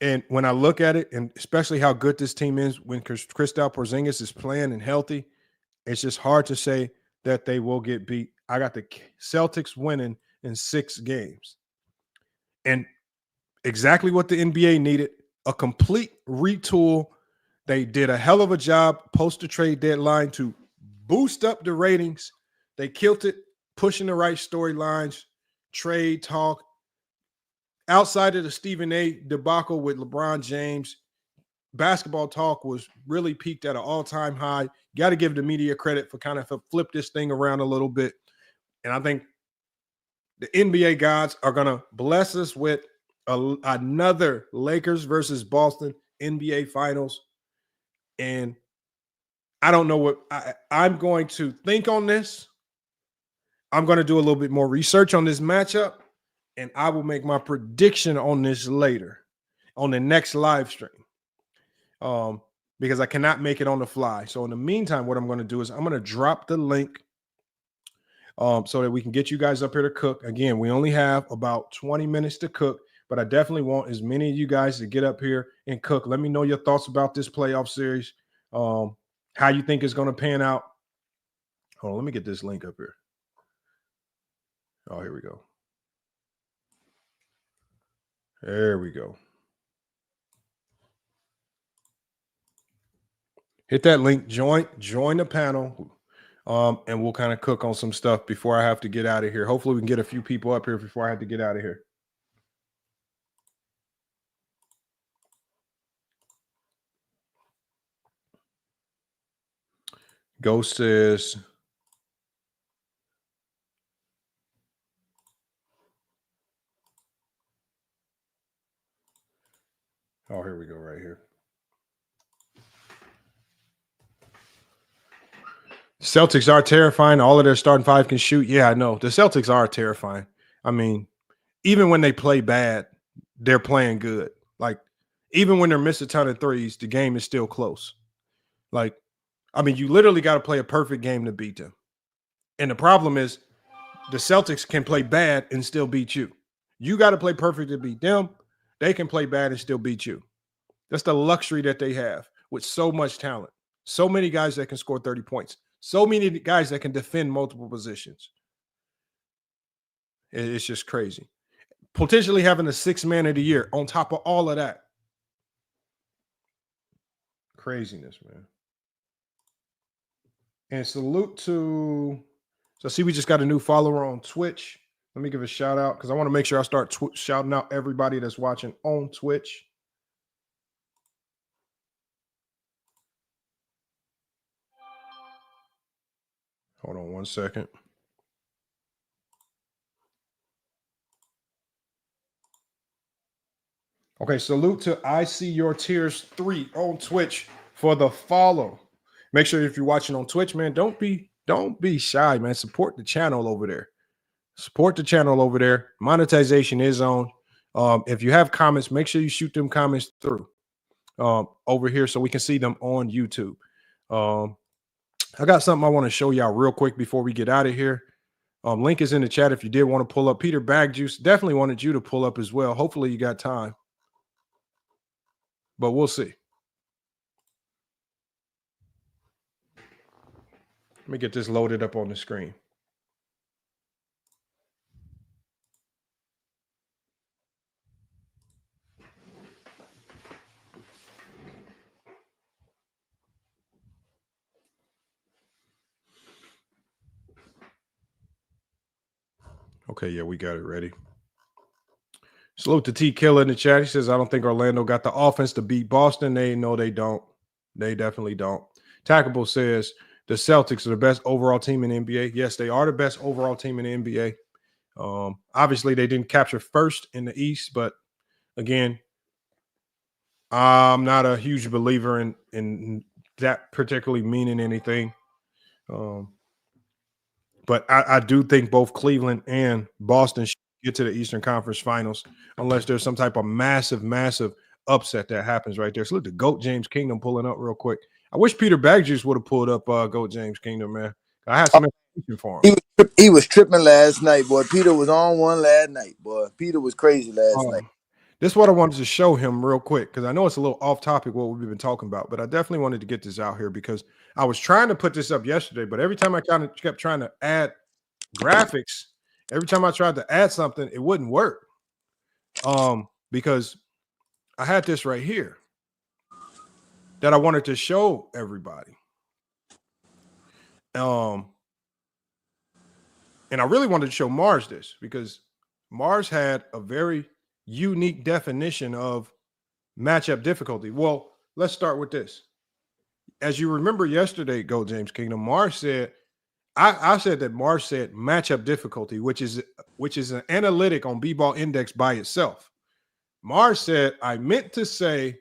And when I look at it, and especially how good this team is when Kristaps Porzingis is playing and healthy, it's just hard to say that they will get beat. I got the Celtics winning in 6 games. And exactly what the NBA needed, a complete retool. They did a hell of a job post the trade deadline to boost up the ratings. They killed it, pushing the right storylines, trade talk. Outside of the Stephen A. debacle with LeBron James, basketball talk was really peaked at an all-time high. Got to give the media credit for kind of flip this thing around a little bit. And I think the NBA gods are going to bless us with another Lakers versus Boston NBA Finals. And I don't know what I'm going to think on this. I'm going to do a little bit more research on this matchup, and I will make my prediction on this later on the next live stream because I cannot make it on the fly. So in the meantime, what I'm going to do is I'm going to drop the link so that we can get you guys up here to cook. Again, we only have about 20 minutes to cook, but I definitely want as many of you guys to get up here and cook. Let me know your thoughts about this playoff series, how you think it's going to pan out. Hold on, let me get this link up here. Oh, here we go. There we go. Hit that link, join the panel, and we'll kind of cook on some stuff before I have to get out of here. Hopefully we can get a few people up here before I have to get out of here. Ghost says, oh, here we go right here. Celtics are terrifying. All of their starting 5 can shoot. Yeah, I know. The Celtics are terrifying. I mean, even when they play bad, they're playing good. Like, even when they're missing a ton of threes, the game is still close. Like, I mean, you literally got to play a perfect game to beat them. And the problem is the Celtics can play bad and still beat you. You got to play perfect to beat them. They can play bad and still beat you. That's the luxury that they have with so much talent. So many guys that can score 30 points. So many guys that can defend multiple positions. It's just crazy. Potentially having a 6th man of the year on top of all of that. Craziness, man. And salute to, so see, we just got a new follower on Twitch. Let me give a shout out because I want to make sure I start shouting out everybody that's watching on Twitch. Hold on one second. Okay, salute to I See Your Tears 3 on Twitch for the follow. Make sure if you're watching on Twitch, man, don't be shy, man. Support the channel over there. Support the channel over there. Monetization is on. If you have comments, make sure you shoot them comments through over here so we can see them on YouTube. I got something I want to show y'all real quick before we get out of here. Link is in the chat if you did want to pull up. Peter Bagjuice definitely wanted you to pull up as well. Hopefully you got time. But we'll see. Let me get this loaded up on the screen. Okay, yeah, we got it ready. Salute to T Killer in the chat. He says, I don't think Orlando got the offense to beat Boston. They don't. They definitely don't. Tackable says the Celtics are the best overall team in the NBA. Yes, they are the best overall team in the NBA. Obviously, they didn't capture first in the East, but again, I'm not a huge believer in that particularly meaning anything. But I do think both Cleveland and Boston should get to the Eastern Conference Finals unless there's some type of massive upset that happens right there. So look, the GOAT James Kingdom pulling up real quick. I wish Peter Bagjuice would have pulled up GOAT James Kingdom, man. I had some information for him. He was tripping last night, boy. Peter was on one last night, boy. Peter was crazy last night. This is what I wanted to show him real quick because I know it's a little off topic what we've been talking about, but I definitely wanted to get this out here because I was trying to put this up yesterday, but every time I kind of kept trying to add graphics, every time I tried to add something, it wouldn't work. Because I had this right here that I wanted to show everybody. And I really wanted to show Mars this because Mars had a very unique definition of matchup difficulty. Well, let's start with this. As you remember yesterday, Go James Kingdom, Mars said, I said that Mars said matchup difficulty, which is an analytic on B-Ball Index by itself. Mars said, I meant to say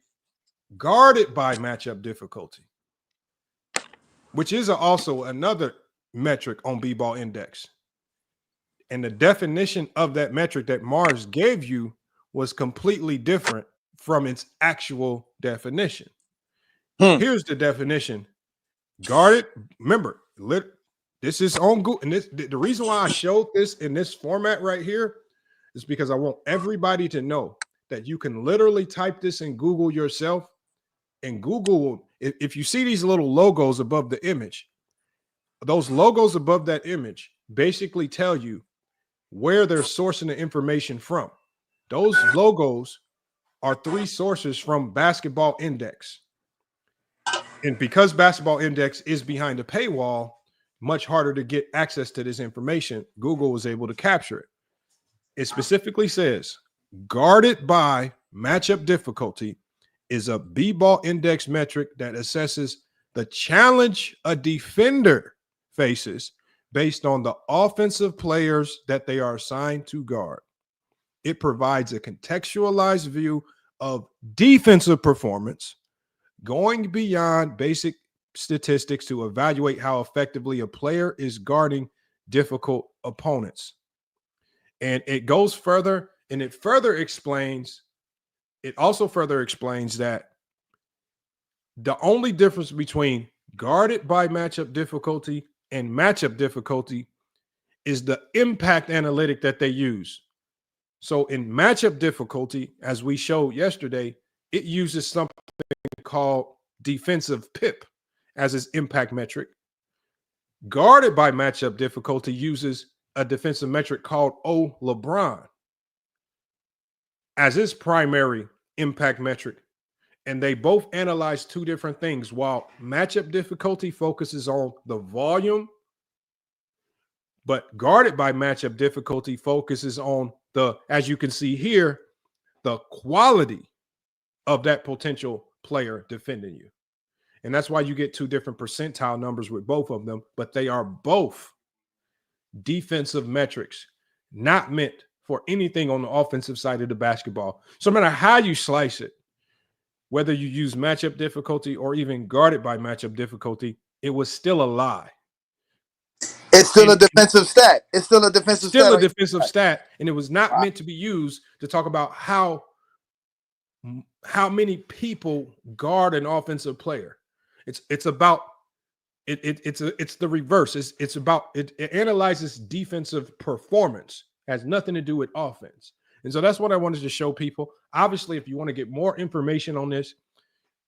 guarded by matchup difficulty, which is also another metric on B-Ball Index. And the definition of that metric that Mars gave you was completely different from its actual definition. Here's the definition. Guarded, remember, this is on Google. And the reason why I showed this in this format right here is because I want everybody to know that you can literally type this in Google yourself. And Google, if you see these little logos above the image, those logos above that image basically tell you where they're sourcing the information from. Those logos are 3 sources from Basketball Index. And because Basketball Index is behind a paywall, much harder to get access to this information, Google was able to capture it. It specifically says guarded by matchup difficulty is a B-Ball Index metric that assesses the challenge a defender faces based on the offensive players that they are assigned to guard. It provides a contextualized view of defensive performance, going beyond basic statistics to evaluate how effectively a player is guarding difficult opponents. And it goes further, and it also further explains that the only difference between guarded by matchup difficulty and matchup difficulty is the impact analytic that they use. So in matchup difficulty, as we showed yesterday, it uses something called defensive PIP as its impact metric. Guarded by matchup difficulty uses a defensive metric called LeBron as its primary impact metric. And they both analyze 2 different things. While matchup difficulty focuses on the volume, but guarded by matchup difficulty focuses on the, as you can see here, the quality of that potential player defending you. And that's why you get 2 different percentile numbers with both of them, but they are both defensive metrics, not meant for anything on the offensive side of the basketball. So no matter how you slice it, whether you use matchup difficulty or even guarded by matchup difficulty, it was still a lie. It's still a defensive stat. It's still a defensive stat. Still a defensive stat, and it was not meant to be used to talk about how many people guard an offensive player. It's about it's the reverse. It's about it analyzes defensive performance. It has nothing to do with offense. And so that's what I wanted to show people. Obviously, if you want to get more information on this,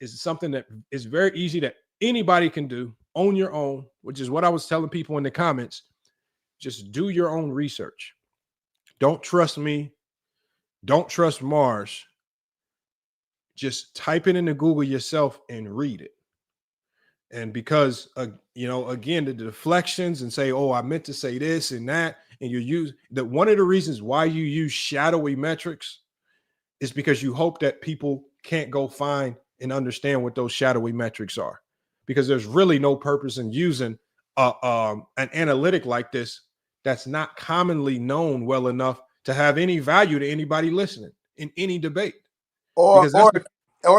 it's something that is very easy that anybody can do. on your own, which is what I was telling people in the comments. Just do your own research. Don't trust me. Don't trust Mars. Just type it into Google yourself and read it. And because, again, the deflections and say, oh, I meant to say this and that, and you use that. One of the reasons why you use shadowy metrics is because you hope that people can't go find and understand what those shadowy metrics are, because there's really no purpose in using an analytic like this that's not commonly known well enough to have any value to anybody listening in any debate. Or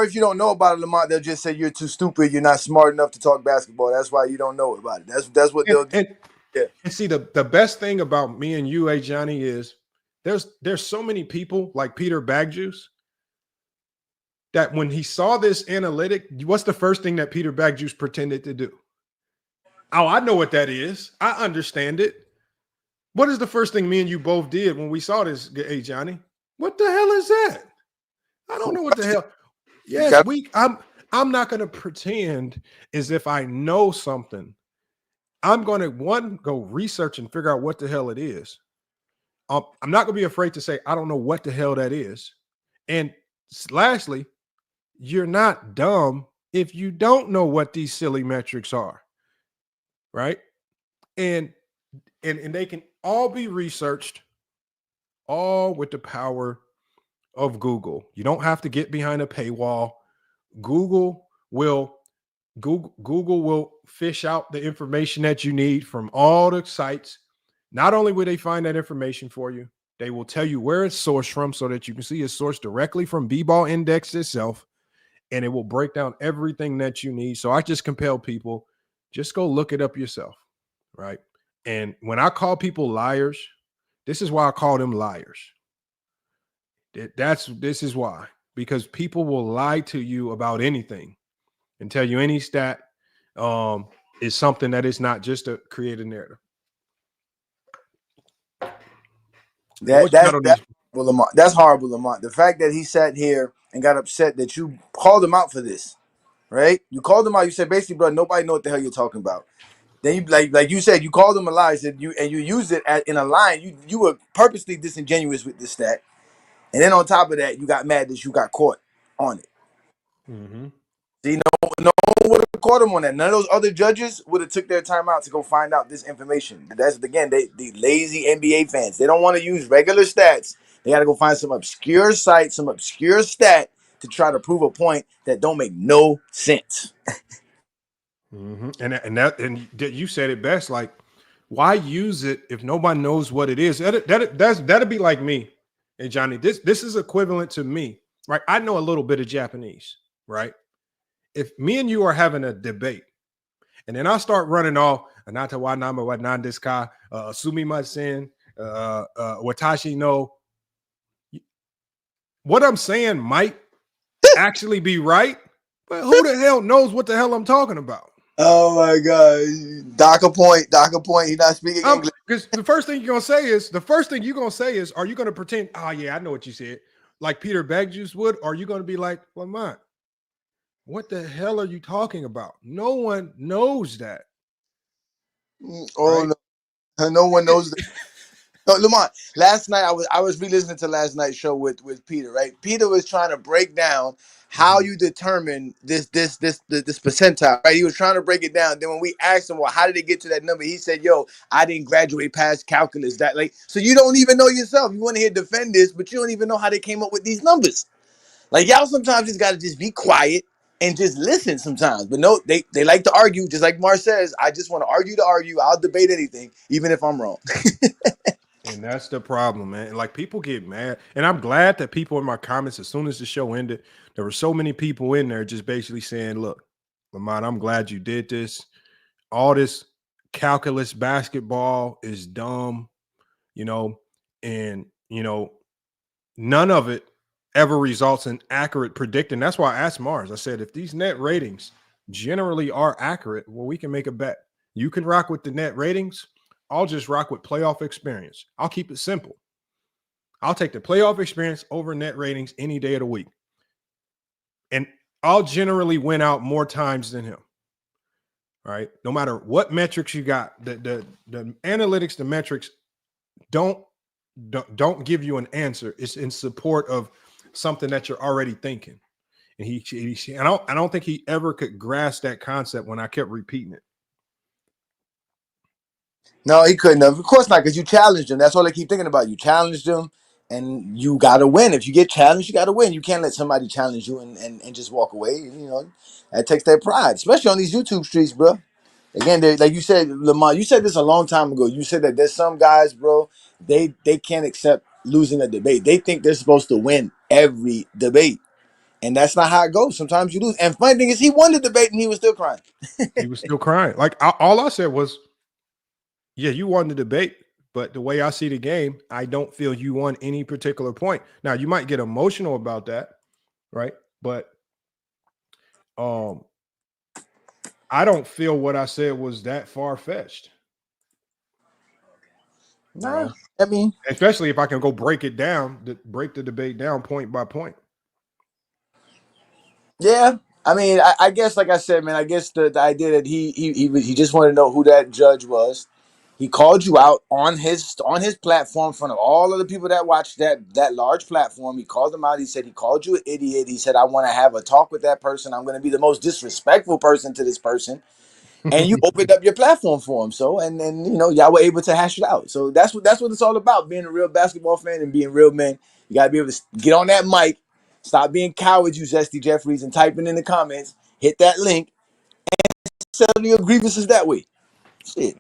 if you don't know about it, Lamont, they'll just say you're too stupid. You're not smart enough to talk basketball. That's why you don't know about it. That's what they'll do. And see, the best thing about me and you, Johnny, is there's so many people like Peter Bagjuice that when he saw this analytic, what's the first thing that Peter Bagjuice pretended to do? Oh, I know what that is. I understand it. What is the first thing me and you both did when we saw this, hey, Johnny? What the hell is that? I don't know what the hell. Yes, I'm not going to pretend as if I know something. I'm going to, go research and figure out what the hell it is. I'm not going to be afraid to say, I don't know what the hell that is. And lastly, you're not dumb if you don't know what these silly metrics are, right? And they can all be researched, all with the power of Google. You don't have to get behind a paywall. Google will fish out the information that you need from all the sites. Not only will they find that information for you, they will tell you where it's sourced from so that you can see it's sourced directly from B-Ball Index itself, and it will break down everything that you need. So I just compel people, just go look it up yourself, right? And when I call people liars, this is why I call them liars. This is why, because people will lie to you about anything and tell you any stat is something that is not, just to create a narrative. That's horrible, Lamont. The fact that he sat here and got upset that you called him out for this, right? You called him out. You said basically, bro, nobody know what the hell you're talking about. Then you like you said, you called him a lie. Said you used it in a line. You were purposely disingenuous with this stat, and then on top of that, you got mad that you got caught on it. Mm-hmm. See, no one would have caught him on that. None of those other judges would have took their time out to go find out this information. That's again, the lazy NBA fans. They don't want to use regular stats. They got to go find some obscure site, some obscure stat to try to prove a point that don't make no sense. Mm-hmm. And you said it best. Like, why use it if nobody knows what it is? That'd be like me. Hey, Johnny, this is equivalent to me, right? I know a little bit of Japanese, right? If me and you are having a debate, and then I start running off, anata wa nama wa nan desu ka, sumimasen, watashi no. What I'm saying might actually be right, but who the hell knows what the hell I'm talking about? Oh my God, Docker point. He's not speaking English. Because the first thing you're gonna say is, are you gonna pretend? Oh yeah, I know what you said, like Peter Bagjuice would. Or are you gonna be like, Lamont, what the hell are you talking about? No one knows that. Oh, right? No one knows that. No, Lamont, last night I was re-listening to last night's show with Peter, right? Peter was trying to break down how you determine this percentile, right? He was trying to break it down. Then when we asked him, well, how did they get to that number? He said, yo, I didn't graduate past calculus. That like, so you don't even know yourself. You want to hear defend this, but you don't even know how they came up with these numbers. Like, y'all sometimes just gotta just be quiet and just listen sometimes. But no, they like to argue, just like Mar says. I just want to argue to argue. I'll debate anything, even if I'm wrong. And that's the problem, man. Like, people get mad. And I'm glad that people in my comments, as soon as the show ended, there were so many people in there just basically saying, look, Lamont, I'm glad you did this. All this calculus basketball is dumb, and, none of it ever results in accurate predicting. That's why I asked Mars. I said, if these net ratings generally are accurate, well, we can make a bet. You can rock with the net ratings. I'll just rock with playoff experience. I'll keep it simple. I'll take the playoff experience over net ratings any day of the week. And I'll generally win out more times than him. right? No matter what metrics you got, the analytics, the metrics don't give you an answer. It's in support of something that you're already thinking. And I don't think he ever could grasp that concept when I kept repeating it. No, he couldn't have. Of course not, because you challenged him. That's all I keep thinking about. You challenged him, and you got to win. If you get challenged, you got to win. You can't let somebody challenge you and just walk away. You know, that takes that pride, especially on these YouTube streets, bro. Again, like you said, Lamont, you said this a long time ago. You said that there's some guys, bro, they can't accept losing a debate. They think they're supposed to win every debate. And that's not how it goes. Sometimes you lose. And funny thing is, he won the debate and he was still crying. He was still crying. Like all I said was, yeah, you won the debate, but the way I see the game, I don't feel you won any particular point. Now, you might get emotional about that, right? But I don't feel what I said was that far-fetched. Nah, I mean, especially if I can go break the debate down point by point. Yeah, I mean, I guess, like I said, man, I guess the idea that he just wanted to know who that judge was. He called you out on his platform in front of all of the people that watched that large platform. He called them out. He said he called you an idiot. He said, I want to have a talk with that person. I'm going to be the most disrespectful person to this person. And you opened up your platform for him. So, and then, you know, y'all were able to hash it out. So that's what it's all about, being a real basketball fan and being real men. You got to be able to get on that mic, stop being cowards, you Zesty Jeffries, and typing in the comments, hit that link, and settle your grievances that way. Shit.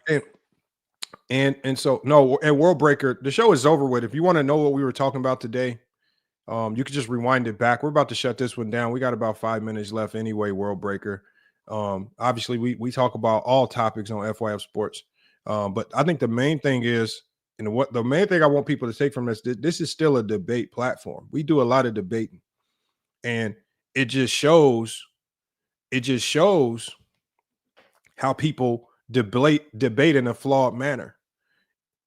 And so, no, and World Breaker, the show is over with. If you want to know what we were talking about today, you could just rewind it back. We're about to shut this one down. We got about 5 minutes left anyway, World Breaker. Obviously, we talk about all topics on FYF Sports. But I think the main thing is, and the main thing I want people to take from this is still a debate platform. We do a lot of debating. And it just shows how people debate in a flawed manner.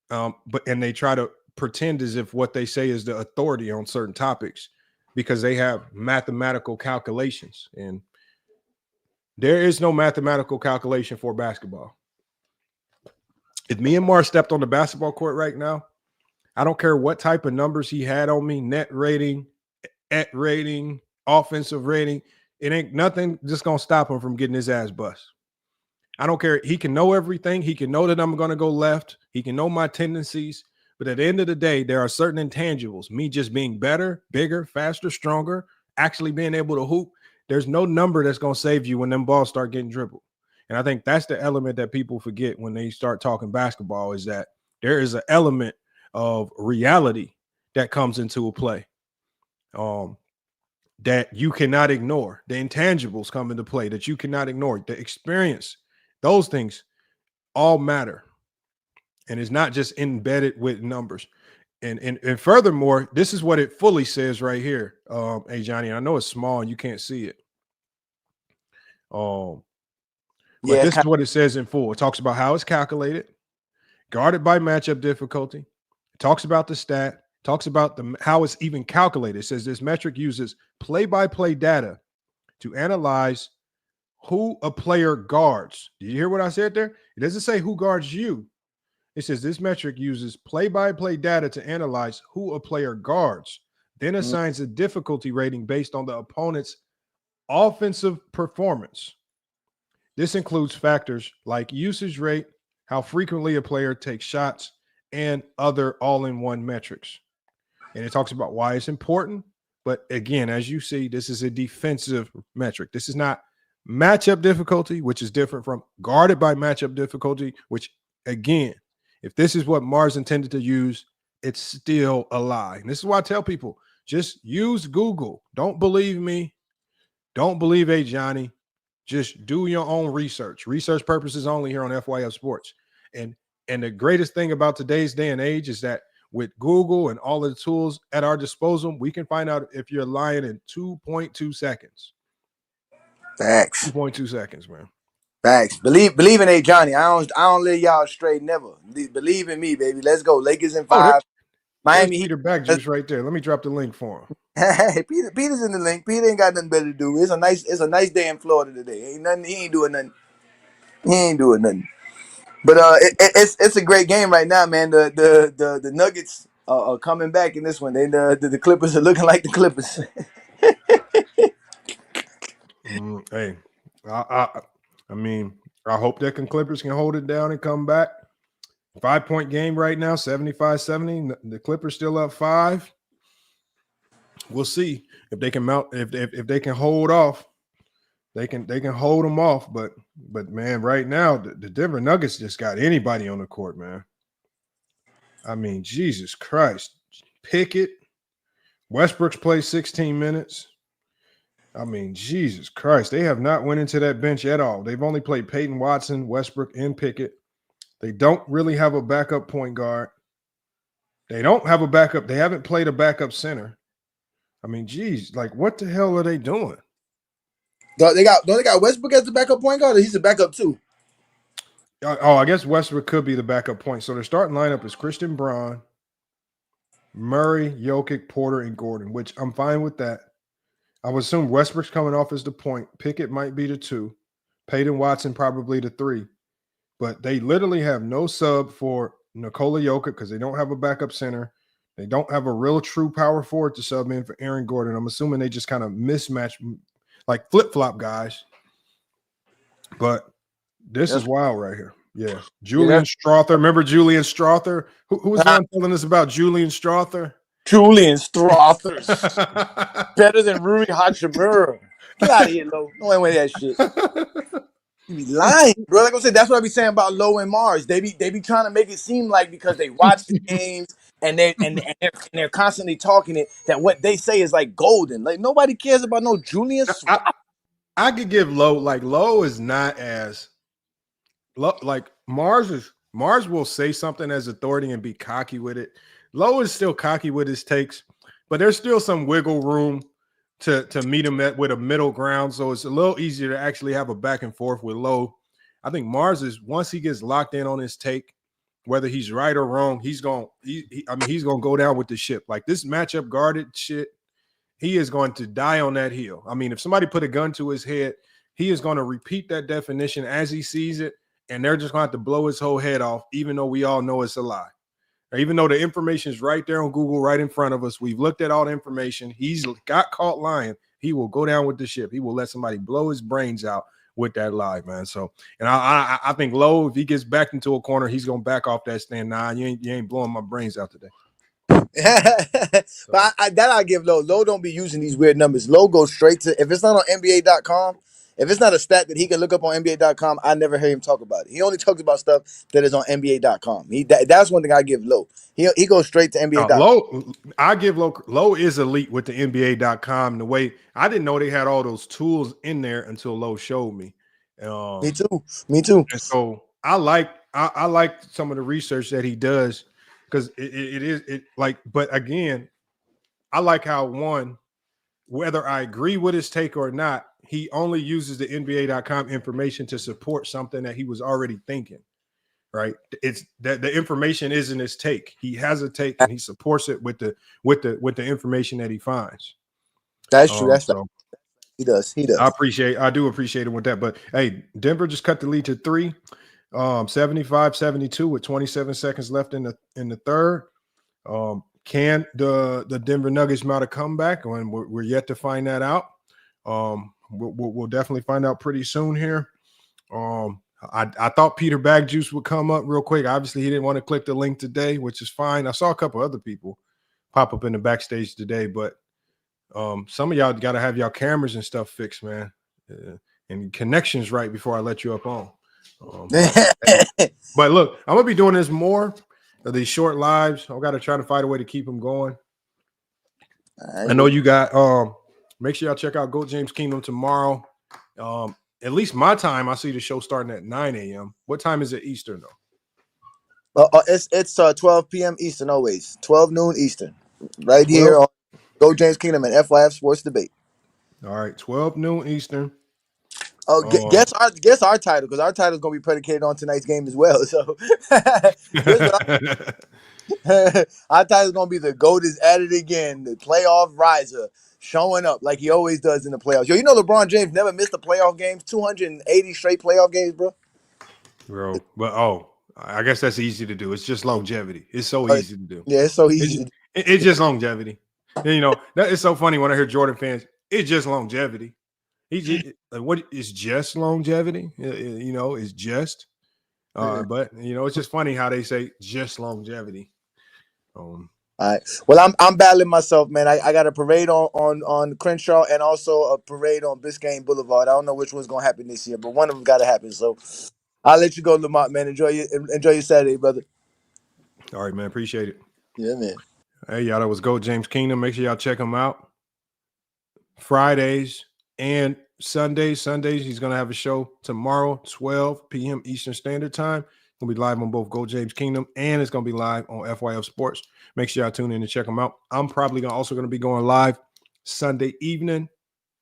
And they try to pretend as if what they say is the authority on certain topics because they have mathematical calculations. And there is no mathematical calculation for basketball. If me and Mar stepped on the basketball court right now, I don't care what type of numbers he had on me, net rating, at rating, offensive rating, it ain't nothing just going to stop him from getting his ass bust. I don't care. He can know everything. He can know that I'm going to go left. He can know my tendencies. But at the end of the day, there are certain intangibles. Me just being better, bigger, faster, stronger, actually being able to hoop. There's no number that's going to save you when them balls start getting dribbled. And I think that's the element that people forget when they start talking basketball, is that there is an element of reality that comes into a play that you cannot ignore. The intangibles come into play that you cannot ignore. The experience, those things all matter. And it's not just embedded with numbers. And furthermore, this is what it fully says right here. Hey, Johnny, I know it's small and you can't see it. But this is what it says in full. It talks about how it's calculated, guarded by matchup difficulty. It talks about the stat, talks about how it's even calculated. It says this metric uses play-by-play data to analyze who a player guards. Did you hear what I said there? It doesn't say who guards you. It says this metric uses play-by-play data to analyze who a player guards, then assigns a difficulty rating based on the opponent's offensive performance. This includes factors like usage rate, how frequently a player takes shots, and other all-in-one metrics. And it talks about why it's important. But again, as you see, this is a defensive metric. This is not matchup difficulty, which is different from guarded by matchup difficulty, which, again, if this is what Mars intended to use, it's still a lie. And this is why I tell people, just use Google. Don't believe me. Don't believe A. Johnny. Just do your own research. Research purposes only here on FYF Sports. And the greatest thing about today's day and age is that with Google and all of the tools at our disposal, we can find out if you're lying in 2.2 seconds. Facts. 2.2 seconds, man. Facts. Believe in A. Johnny. I don't let y'all straight never. Believe in me, baby. Let's go. Lakers in 5. Miami. Peter back juice right there. Let me drop the link for him. Hey, Peter's in the link. Peter ain't got nothing better to do. It's a nice day in Florida today. Ain't nothing. He ain't doing nothing. He ain't doing nothing. But it's a great game right now, man. The Nuggets are coming back in this one. The Clippers are looking like the Clippers. Hey, I mean, I hope that Clippers can hold it down and come back. 5-point game right now, 75-70. The Clippers still up 5. We'll see if they can mount. If they can hold off, they can hold them off. But man, right now the Denver Nuggets just got anybody on the court, man. I mean, Jesus Christ, Pickett, Westbrook's played 16 minutes. I mean, Jesus Christ, they have not went into that bench at all. They've only played Peyton Watson, Westbrook, and Pickett. They don't really have a backup point guard. They don't have a backup. They haven't played a backup center. I mean, geez, like what the hell are they doing? Don't they got Westbrook as the backup point guard, or he's a backup too? Oh, I guess Westbrook could be the backup point. So their starting lineup is Christian Braun, Murray, Jokic, Porter, and Gordon, which I'm fine with that. I would assume Westbrook's coming off as the point. Pickett might be the 2. Peyton Watson probably the 3. But they literally have no sub for Nikola Jokic because they don't have a backup center. They don't have a real true power forward to sub in for Aaron Gordon. I'm assuming they just kind of mismatch, like flip-flop guys. But this is wild right here. Yeah. Julian Strother. Remember Julian Strother? Who was the one telling us about Julian Strother? Julian Strother. Better than Rui Hachimura. Get out of here, Lo. No one with that shit. You be lying, bro. Like I said, that's what I be saying about Low and Mars. They be trying to make it seem like because they watch the games and they're constantly talking it that what they say is like golden. Like nobody cares about no Julian. I could give Low is not as low, like Mars will say something as authority and be cocky with it. Low is still cocky with his takes, but there's still some wiggle room to meet him with a middle ground. So it's a little easier to actually have a back and forth with Low. I think Mars is, once he gets locked in on his take, whether he's right or wrong, he's gonna go down with the ship. Like this matchup guarded shit, he is going to die on that hill. I mean, if somebody put a gun to his head, he is going to repeat that definition as he sees it, and they're just going to have to blow his whole head off, even though we all know it's a lie. Or even though the information is right there on Google, right in front of us, we've looked at all the information. He's got caught lying. He will go down with the ship. He will let somebody blow his brains out with that lie, man. So, and I think Low, if he gets backed into a corner, he's gonna back off that stand. Nah, you ain't blowing my brains out today. But I give Low. Low don't be using these weird numbers. Low goes straight to, if it's not on NBA.com, if it's not a stat that he can look up on NBA.com, I never hear him talk about it. He only talks about stuff that is on NBA.com. That's one thing I give Low. He goes straight to NBA.com. Low, I give Low is elite with the NBA.com. The way I didn't know they had all those tools in there until Low showed me. Me too. And so I like some of the research that he does because it is like, but again, I like how whether I agree with his take or not, he only uses the NBA.com information to support something that he was already thinking, right? It's that the information isn't his take. He has a take and he supports it with the information that he finds. That's true. That's so he does. I do appreciate it with that. But hey, Denver just cut the lead to 3, 75-72 with 27 seconds left in the third. Can the Denver Nuggets mount a comeback? And we're yet to find that out. We'll definitely find out pretty soon here. I thought Peter Bagjuice would come up real quick. Obviously, he didn't want to click the link today, which is fine. I saw a couple other people pop up in the backstage today, but some of y'all got to have y'all cameras and stuff fixed, man, and connections right before I let you up on. But look, I'm gonna be doing this more of these short lives. I got to try to find a way to keep them going. I know you got. Make sure y'all check out Goat James Kingdom tomorrow. At least my time, I see the show starting at 9 a.m. What time is it Eastern though? It's 12 p.m. Eastern always. 12 noon Eastern. Right here on Goat James Kingdom and FYF Sports Debate. All right, 12 noon Eastern. Oh, guess our title, because our title is going to be predicated on tonight's game as well. So our title is going to be the GOAT is at it again, the playoff riser, showing up like he always does in the playoffs. Yo, you know LeBron James never missed a playoff game, 280 straight playoff games, bro. bro. But I guess that's easy to do. It's just longevity. It's so easy to do. Yeah, it's so easy. It's just longevity. And, you know, that is so funny when I hear Jordan fans. It's just longevity. What is just longevity? You know, it's just. But you know, it's just funny how they say just longevity. All right. Well, I'm battling myself, man. I got a parade on Crenshaw and also a parade on Biscayne Boulevard. I don't know which one's gonna happen this year, but one of them got to happen. So I'll let you go, Lamont, man. Enjoy your Saturday, brother. All right, man. Appreciate it. Yeah, man. Hey, y'all, that was Go James Kingdom. Make sure y'all check him out. Fridays and Sundays. He's going to have a show tomorrow, 12 p.m. Eastern Standard Time. Going to be live on both Go James Kingdom and it's going to be live on FYF Sports. Make sure y'all tune in and check them out. I'm probably also going to be going live Sunday evening,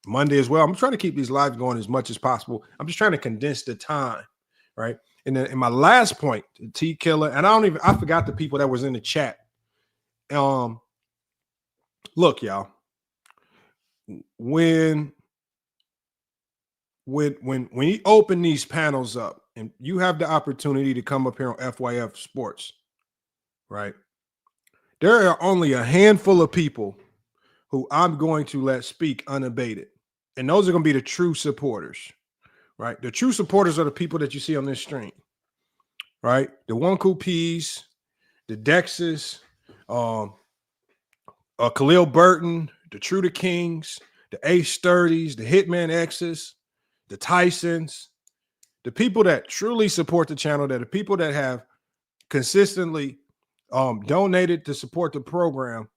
Monday as well. I'm trying to keep these lives going as much as possible. I'm just trying to condense the time, right? And then in my last point, T Killer, and I forgot the people that was in the chat. Look, y'all, when you open these panels up and you have the opportunity to come up here on FYF Sports, right? There are only a handful of people who I'm going to let speak unabated. And those are going to be the true supporters, right? The true supporters are the people that you see on this stream, right? The One Cool P's, the Dexes, Khalil Burton, the True to Kings, the Ace 30s, the Hitman X's, the Tysons, the people that truly support the channel, that are people that have consistently donated to support the program.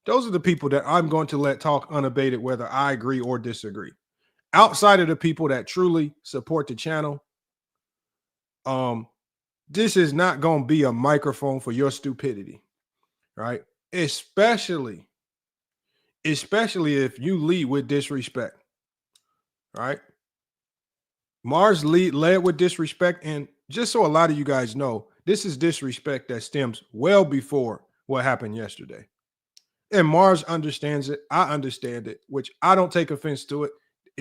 Those are the people that I'm going to let talk unabated, whether I agree or disagree. Outside of the people that truly support the channel, this is not going to be a microphone for your stupidity, right? Especially if you lead with disrespect, right? Mars led with disrespect, and just so a lot of you guys know, this is disrespect that stems well before what happened yesterday. And Mars understands it. I understand it, which I don't take offense to it.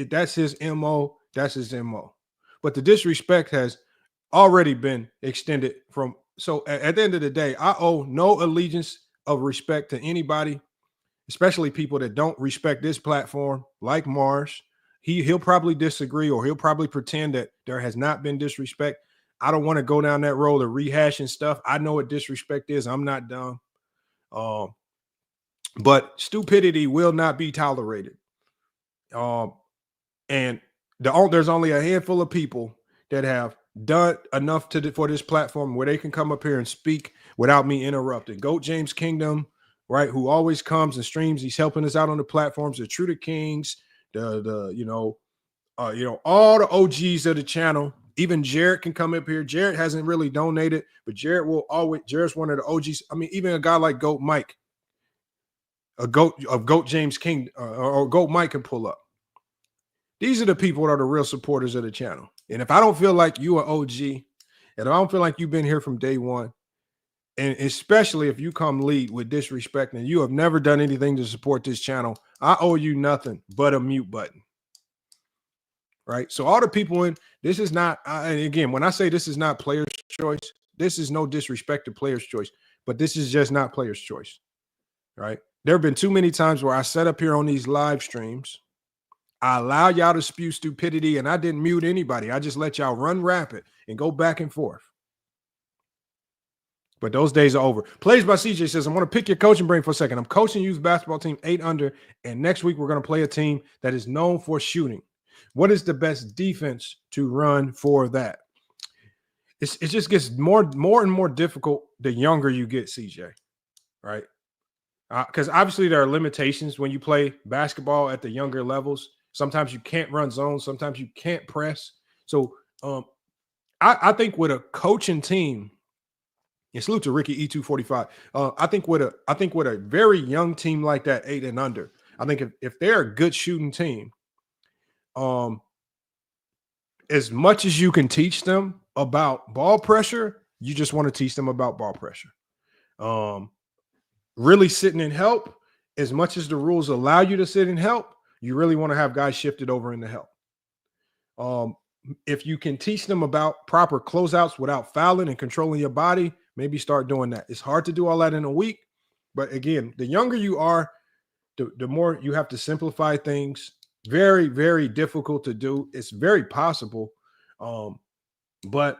That's his MO. That's his MO. But the disrespect has already been extended from. So at the end of the day, I owe no allegiance of respect to anybody, especially people that don't respect this platform, like Mars. He'll probably disagree, or he'll probably pretend that there has not been disrespect. I don't want to go down that road of rehashing stuff. I know what disrespect is. I'm not dumb. But stupidity will not be tolerated. And there's only a handful of people that have done enough for this platform where they can come up here and speak without me interrupting. Goat James Kingdom, right, who always comes and streams. He's helping us out on the platforms. The True to Kings, all the OGs of the channel. Even Jared can come up here. Jared hasn't really donated, but Jared's one of the OGs. I mean, even a guy like Goat Mike, Goat James King, or Goat Mike can pull up. These are the people that are the real supporters of the channel. And if I don't feel like you are OG, and I don't feel like you've been here from day one, and especially if you come lead with disrespect and you have never done anything to support this channel, I owe you nothing but a mute button. Right? So all the people this is not, and again, when I say this is not player's choice, this is no disrespect to player's choice, but this is just not player's choice. Right? There have been too many times where I sat up here on these live streams, I allow y'all to spew stupidity, and I didn't mute anybody. I just let y'all run rapid and go back and forth. But those days are over. Plays by CJ says, I want to pick your coaching brain for a second. I'm coaching youth basketball team 8 under, and next week we're going to play a team that is known for shooting. What is the best defense to run for that? It just gets more and more difficult the younger you get, CJ, right? Because obviously there are limitations when you play basketball at the younger levels. Sometimes you can't run zones. Sometimes you can't press. So I think with a coaching team, and salute to Ricky E245. I think with a very young team like that, 8 and under, I think if they're a good shooting team, as much as you can teach them about ball pressure, you just want to teach them about ball pressure. Really sitting in help, as much as the rules allow you to sit in help, you really want to have guys shifted over into help. if you can teach them about proper closeouts without fouling and controlling your body, maybe start doing that. It's hard to do all that in a week. But again, the younger you are, the more you have to simplify things. Very, very difficult to do. It's very possible. But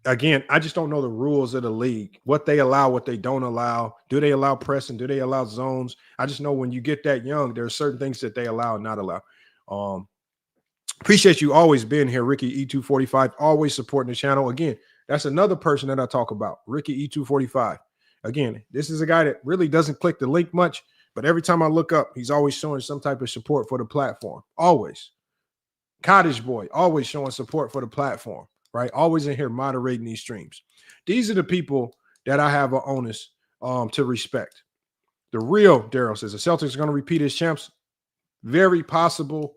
again, I just don't know the rules of the league, what they allow, what they don't allow. Do they allow pressing? Do they allow zones? I just know when you get that young, there are certain things that they allow and not allow. Appreciate you always being here, Ricky E245, always supporting the channel. Again, that's another person that I talk about, Ricky E245. Again, this is a guy that really doesn't click the link much, but every time I look up, he's always showing some type of support for the platform. Always. Cottage Boy, always showing support for the platform, right? Always in here moderating these streams. These are the people that I have an onus to respect. The real Daryl says the Celtics are going to repeat as champs. Very possible.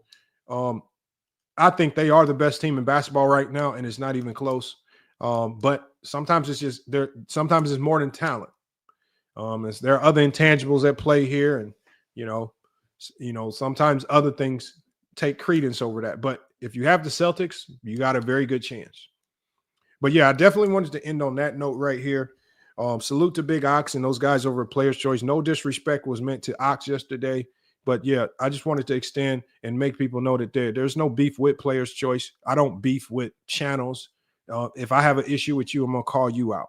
I think they are the best team in basketball right now, and it's not even close. But sometimes it's just there. Sometimes it's more than talent. There are other intangibles at play here, and you know, sometimes other things take credence over that. But if you have the Celtics, you got a very good chance. But yeah, I definitely wanted to end on that note right here. Salute to Big Ox and those guys over at Players Choice. No disrespect was meant to Ox yesterday. But yeah, I just wanted to extend and make people know that there's no beef with Players Choice. I don't beef with channels. If I have an issue with you, I'm going to call you out.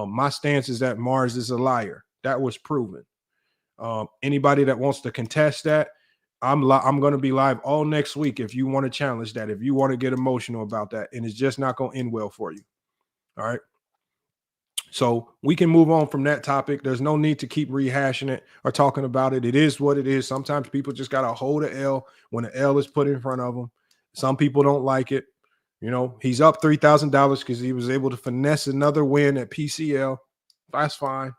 My stance is that Mars is a liar. That was proven. Anybody that wants to contest that, I'm going to be live all next week if you want to challenge that, if you want to get emotional about that, and it's just not going to end well for you. All right. So we can move on from that topic. There's no need to keep rehashing it or talking about it. It is what it is. Sometimes people just got to hold an L when an L is put in front of them. Some people don't like it. You know, he's up $3,000 because he was able to finesse another win at PCL. That's fine.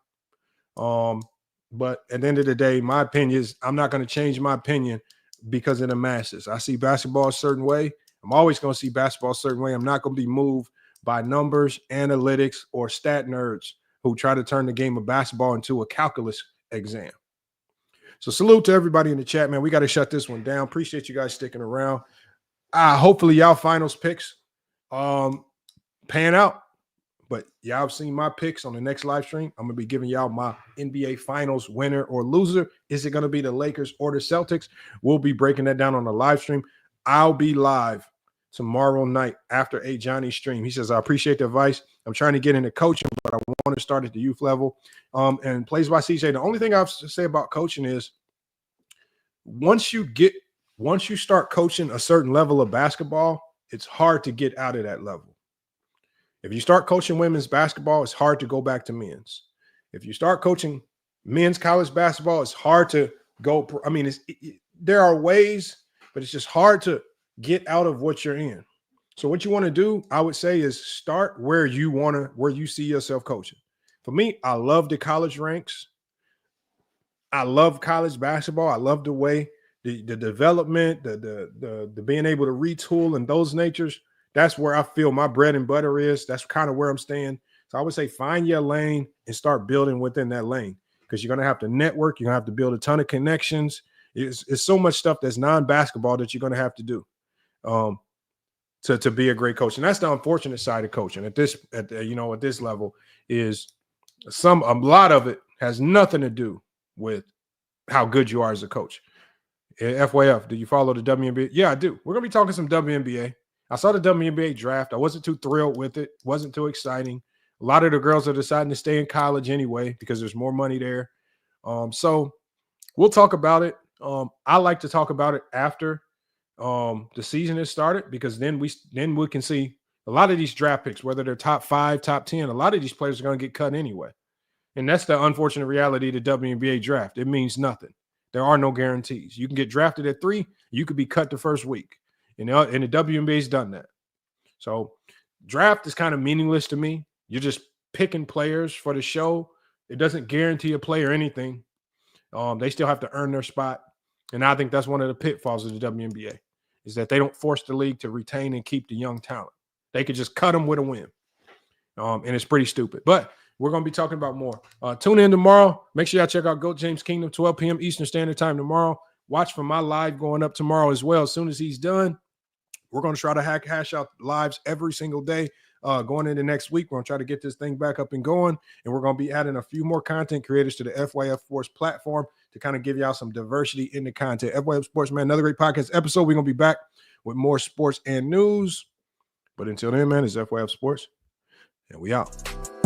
But at the end of the day, my opinion is I'm not going to change my opinion because of the masses. I see basketball a certain way. I'm always going to see basketball a certain way. I'm not going to be moved by numbers, analytics, or stat nerds who try to turn the game of basketball into a calculus exam. So salute to everybody in the chat, man. We got to shut this one down. Appreciate you guys sticking around. Hopefully y'all finals picks pan out. But y'all have seen my picks on the next live stream. I'm going to be giving y'all my NBA Finals winner or loser. Is it going to be the Lakers or the Celtics? We'll be breaking that down on the live stream. I'll be live tomorrow night after a Johnny stream. He says, I appreciate the advice. I'm trying to get into coaching, but I want to start at the youth level. And Plays by CJ, the only thing I have to say about coaching is once you start coaching a certain level of basketball, it's hard to get out of that level. If you start coaching women's basketball, it's hard to go back to men's. If you start coaching men's college basketball, it's hard to go. I mean, there are ways, but it's just hard to get out of what you're in. So what you want to do, I would say, is start where you see yourself coaching. For me, I love the college ranks. I love college basketball. I love the way the development, the being able to retool and those natures. That's where I feel my bread and butter is. That's kind of where I'm staying. So I would say find your lane and start building within that lane because you're going to have to network. You're going to have to build a ton of connections. It's so much stuff that's non-basketball that you're going to have to do to be a great coach. And that's the unfortunate side of coaching at this level is a lot of it has nothing to do with how good you are as a coach. FYF, do you follow the WNBA? Yeah, I do. We're going to be talking some WNBA. I saw the WNBA draft. I wasn't too thrilled with it. Wasn't too exciting. A lot of the girls are deciding to stay in college anyway because there's more money there. So we'll talk about it. I like to talk about it after the season has started because then we can see a lot of these draft picks, whether they're top 5, top 10, a lot of these players are going to get cut anyway. And that's the unfortunate reality of the WNBA draft. It means nothing. There are no guarantees. You can get drafted at 3. You could be cut the first week. And the WNBA's done that. So draft is kind of meaningless to me. You're just picking players for the show. It doesn't guarantee a player anything. They still have to earn their spot. And I think that's one of the pitfalls of the WNBA is that they don't force the league to retain and keep the young talent. They could just cut them with a win. And it's pretty stupid. But we're going to be talking about more. Tune in tomorrow. Make sure y'all check out GOAT James Kingdom, 12 p.m. Eastern Standard Time tomorrow. Watch for my live going up tomorrow as well as soon as he's done. We're going to try to hash out lives every single day. Going into next week, we're going to try to get this thing back up and going, and we're going to be adding a few more content creators to the FYF Sports platform to kind of give y'all some diversity in the content. FYF Sports, man, another great podcast episode. We're going to be back with more sports and news. But until then, man, it's FYF Sports, and we out.